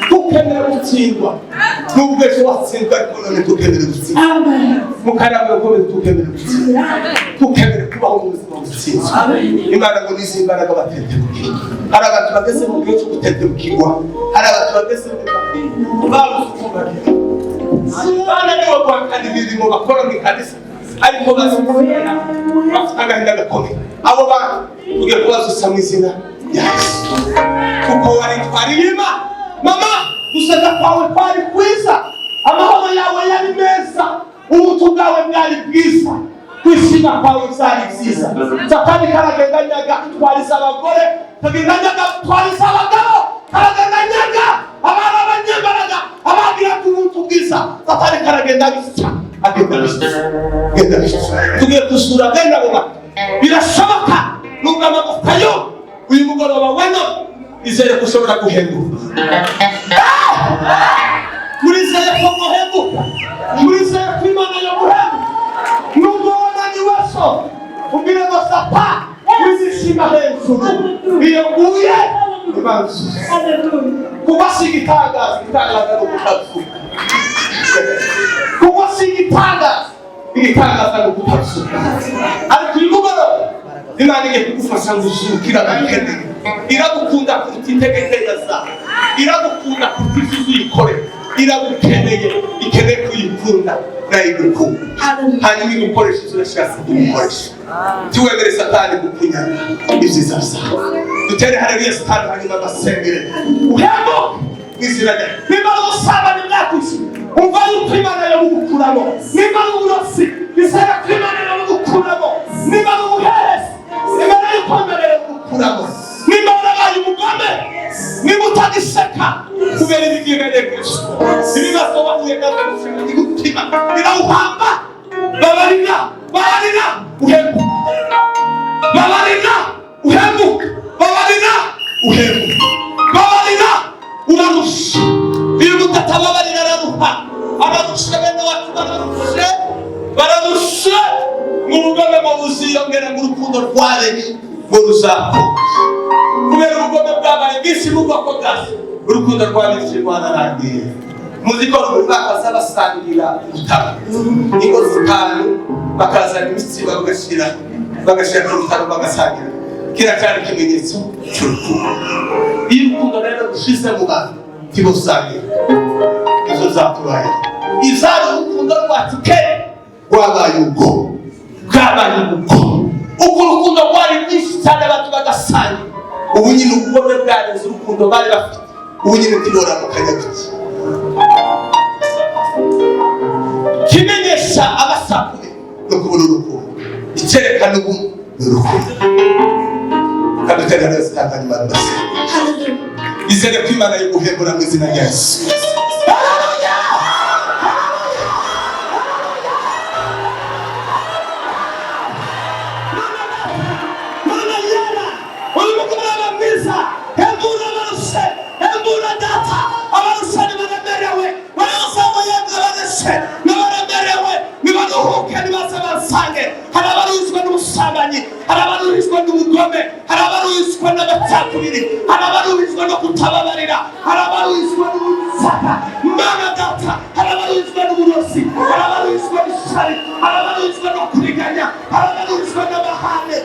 tukemere gutsindwa nubwo ejo watsindwa ariko none tukemere gutsindwa mukarabwe ko tukemere gutsindwa tukemere kubaho mu buzima butsinzwe Imana ngo nizimbaraga batete kukiga hari abantu bageze mu gihe cyo gutete kukigwa hari abantu bageze mu barukuba bana nibo kwakana ibirimo bakora mu kanisa ariko bazikubera agahinda gakomeye abo bantu tugiye kubazusa mu izina rya Yesu kuko wari twarima mama gusenga kwawe kwari kwiza amahoro yawe yari meza ubutu bwawe bwari bwiza kwishima kwawe byari byiza satani karagendanyaga twariza abagore kagendanyaga twariza abagabo karagendanyaga abana banyembaraga abagira ubutu bwiza satani karagenda bisha agenda bisha tugiye gusura bene abo bantu birashoboka nubwo amagufa yo uyu mugoroba weno izere kushobora guhenduka murizeye ko guhenduka murizeye ko Imana yo guhenduka nubwo wananiwe so ubwire ngo sapa wizishima hejuru iyo nguye ibanzu kuba sigitangaza no gutapfuka kuba sigitangaza igitangaza no gutapfuka ariko uyu mugoroba Imana igiye kugufasha gusukira agakeneye iragukunda kuruta integekeya zawe iragukunda kuruta ibyo uyikore iragukeneye ikeneye kuyikunda nayo igukunda hanyuma igukoresha izo urashaka kumukoresha tiwemere satani gukunyana ibyiza byawe dutere haleluya satani hanyuma amasengere uhemo n'izina rye niba ari ubusabane bwakuze umva yuko Imana yabugukuramo niba ari uburozi bizera ko Imana yabugukuramo niba ari ubuherezi Imana yukomereye gukuramo niba warabaye umugome niba utagiseka kubera ibigerere gusa ibibazo wahuye nabyo gusenga n'umutima birawuhamba babarira uhembuka babarira uhembuka urarusha iyo mutatababarira araruha ararusha bene wacu bararusha mu bugome buziyongera mu rukundo rwabenye ngo ruzakomeza kubera ubugome bwabaye bwinshi mu bwoko bwacu urukundo rwabenye rwararangiye muziko rubakaza basangira ubutaka ingo zitanu bakazana imitsi bagashyira ku rutaro bagasangira kiracyari ikimenyetso cy'urukundo iyo urukundo rero rushize mu bantu tibusangira izo zatubaye izari urukundo rwacu rwabaye ubwo ubwo urukundo rwari rwinshi cyane abantu bagasangira ubu nyine ubugome bwarenze urukundo bari bafite ubu nyine tibora mu kanyabiki kimenyesha abasakure no kubura urukundo icyerekana ubu ni urukundo kadutera neza cyangwa izere ko Imana y'uguhembura mu izina rya Yesu Mana yera n'amacakubiri, arabaruhizwa no kutababarira, arabaruhizwa n'ubusaka, Mana Data, arabaruhizwa n'uburozi, arabaruhizwa n'ishyari, arabaruhizwa no kuriganya, arabaruhizwa n'amahane,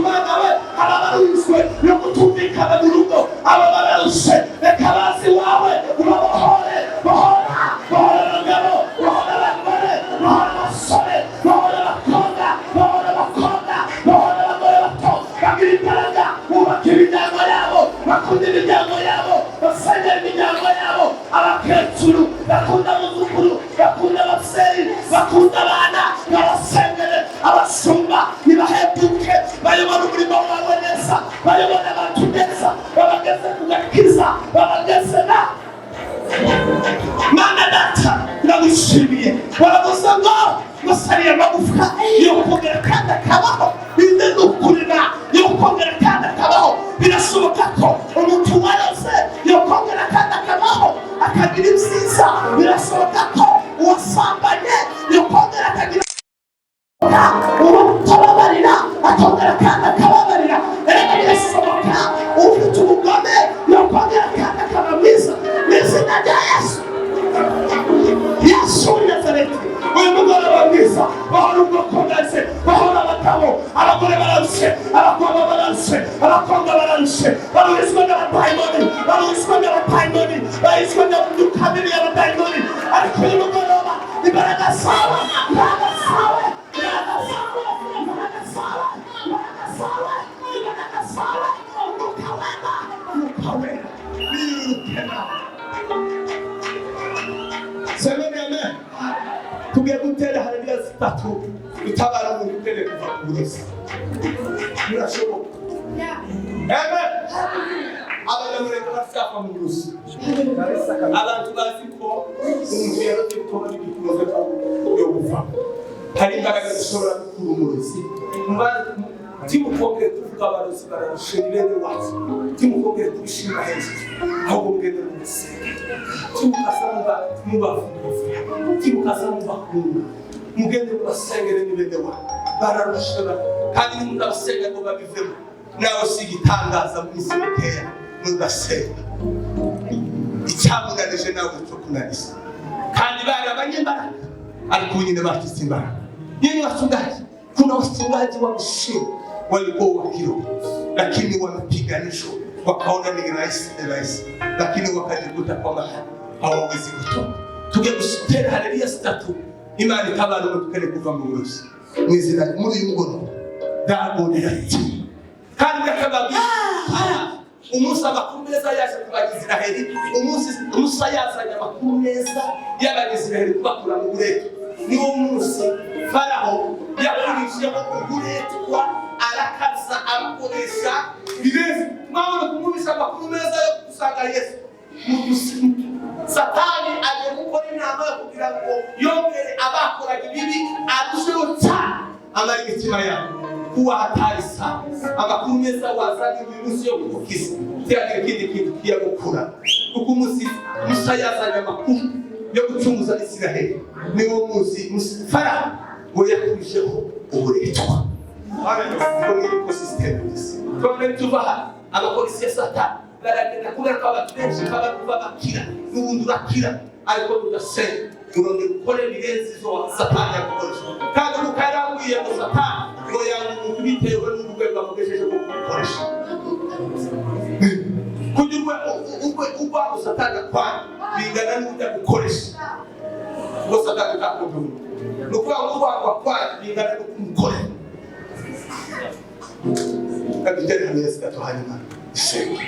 Mana we, arabaruhizwa no kutumvikana mu rugo, ababarushe, reka bazi wawe, ubabohore, bohora abagabo, bohora abagore, bohora abasore, bohora abakobwa, bohora abagore bato, bagira imbaraga, bubaka imiryango yabo, bakunda imiryango yabo, basengera imiryango yabo, abakecuru bakunda abuzukuru, bakunda ababyeyi, bakunda abana, babasengere, abashumba nibaheduke, bayobora umurimo wawe neza, bayobora abantu neza, babageze ku gakiza, babageze na Mana Data, ndagushimiye, baravuze ngo musariye amagufwa yo kongera kandi akabaho, binde n'ukurira yo kongera kandi akabaho, birashoboka ko umuntu waroze yo kongera kandi akabaho, akagira ibyiza, birashoboka ko uwasambanye yo kongera akagira utababarira akongera kandi akababarira, reka birashoboka ufite ubugome yo kongera kandi akaba mwiza, mw'izina rya Yesu. Yesu w'i Nazareti, uyu mugoroba mwiza, bahora ubwoko bwose, bahora abagabo, abagore bararushe, abakobwa bararushe, abakobwa bararushe, baruhizwa n'abadayimoni, baruhizwa n'abadayimoni, baruhizwa n'imyukamiri y'abadayimoni, ariko uyu mugoroba imbaraga zawe, imbaraga zawe, imbaraga zawe, imbaraga zawe, imbaraga zawe, imbaraga zawe, umwuka wera, umwuka wera, birukena. Semeni amen. Tugiye gutera haleluya zitatu, utabara umuntu utende kuva ku burozi. Birashoboka. Amen. Abanyamurenge bashaka mu burozi. Abantu bazi ko umuntu yaroze kuba n'ibikuze yo kuva. Hari imbaraga zishobora gukura umurozi. Timukongere kuvuga abarozi bararusha ibende wacu. Timukongere kubishima hejuru. Ahubwo mugende mu gusenga. Timukasanga mubavuga. Timukasanga bakunda. Mugende mubasengere n'ibende wacu. Bararusha kandi mudasenga ngo babivemo. Nawe sigitangaza mu isi mikeya mudasenga. Icyamunanije nawe cyo kunanisa. Kandi barabanyembaraga. Ariko nyine bafite imbaraga. Yeye wachungaji, kuna wachungaji wa mshindi walikuwa wakiroho, lakini wamepiganishwa, wakaona ni rahisi, lakini wakajikuta kwamba hawawezi kutoka. Tugegusitera haleluya zitatu, imana itabara tukale kuva mu burozi. Mwizina muri uyu mugoroba ndabonera ati kandi akababwira umunsi amakuru meza yaje kubagiziraheri, umunsi yazanye amakuru meza y'abagiziraheri kubakura mu buretwa. Niwo munsi Faraho yakurishijeho uburetwa, arakaza abakoresha ibirezi. Mwabona kumubisha amakuru meza yo gusanga Yesu. Satani agiye gukora inama yo kugira ngo yongere abakoraga ibibi arusheho cyane amara imitima yabo kuba hatari sana. Amakuru meza wazanye uyu munsi yo kugukiza cyangwa ikindi kintu kigiye gukura, kuko umunsi Musa yazanye amakuru yo gucunguza Isiraheli. Niwo munsi Faraho we yakurishijeho uburetwa. Ko ni ecosystem y'isi. Twone tubaha abapolisi ya Satani baragenda kubera ko abantu benshi babakuva bakira n'ubundi urakira, ariko udasenga urongera ukore birenze izo Satani yagukoresha. Kandi ukarambuye ngo Satani ngo yangu bitewe n'urwego amugesheje ko gukoresha kugira ubwo Satani akwana bingana n'ujya gukoresha ngo Satani akakudumu nukuvuga ngo ubwo akwana bingana no kumukorera. Kandi tena Yesu atohanya isenga.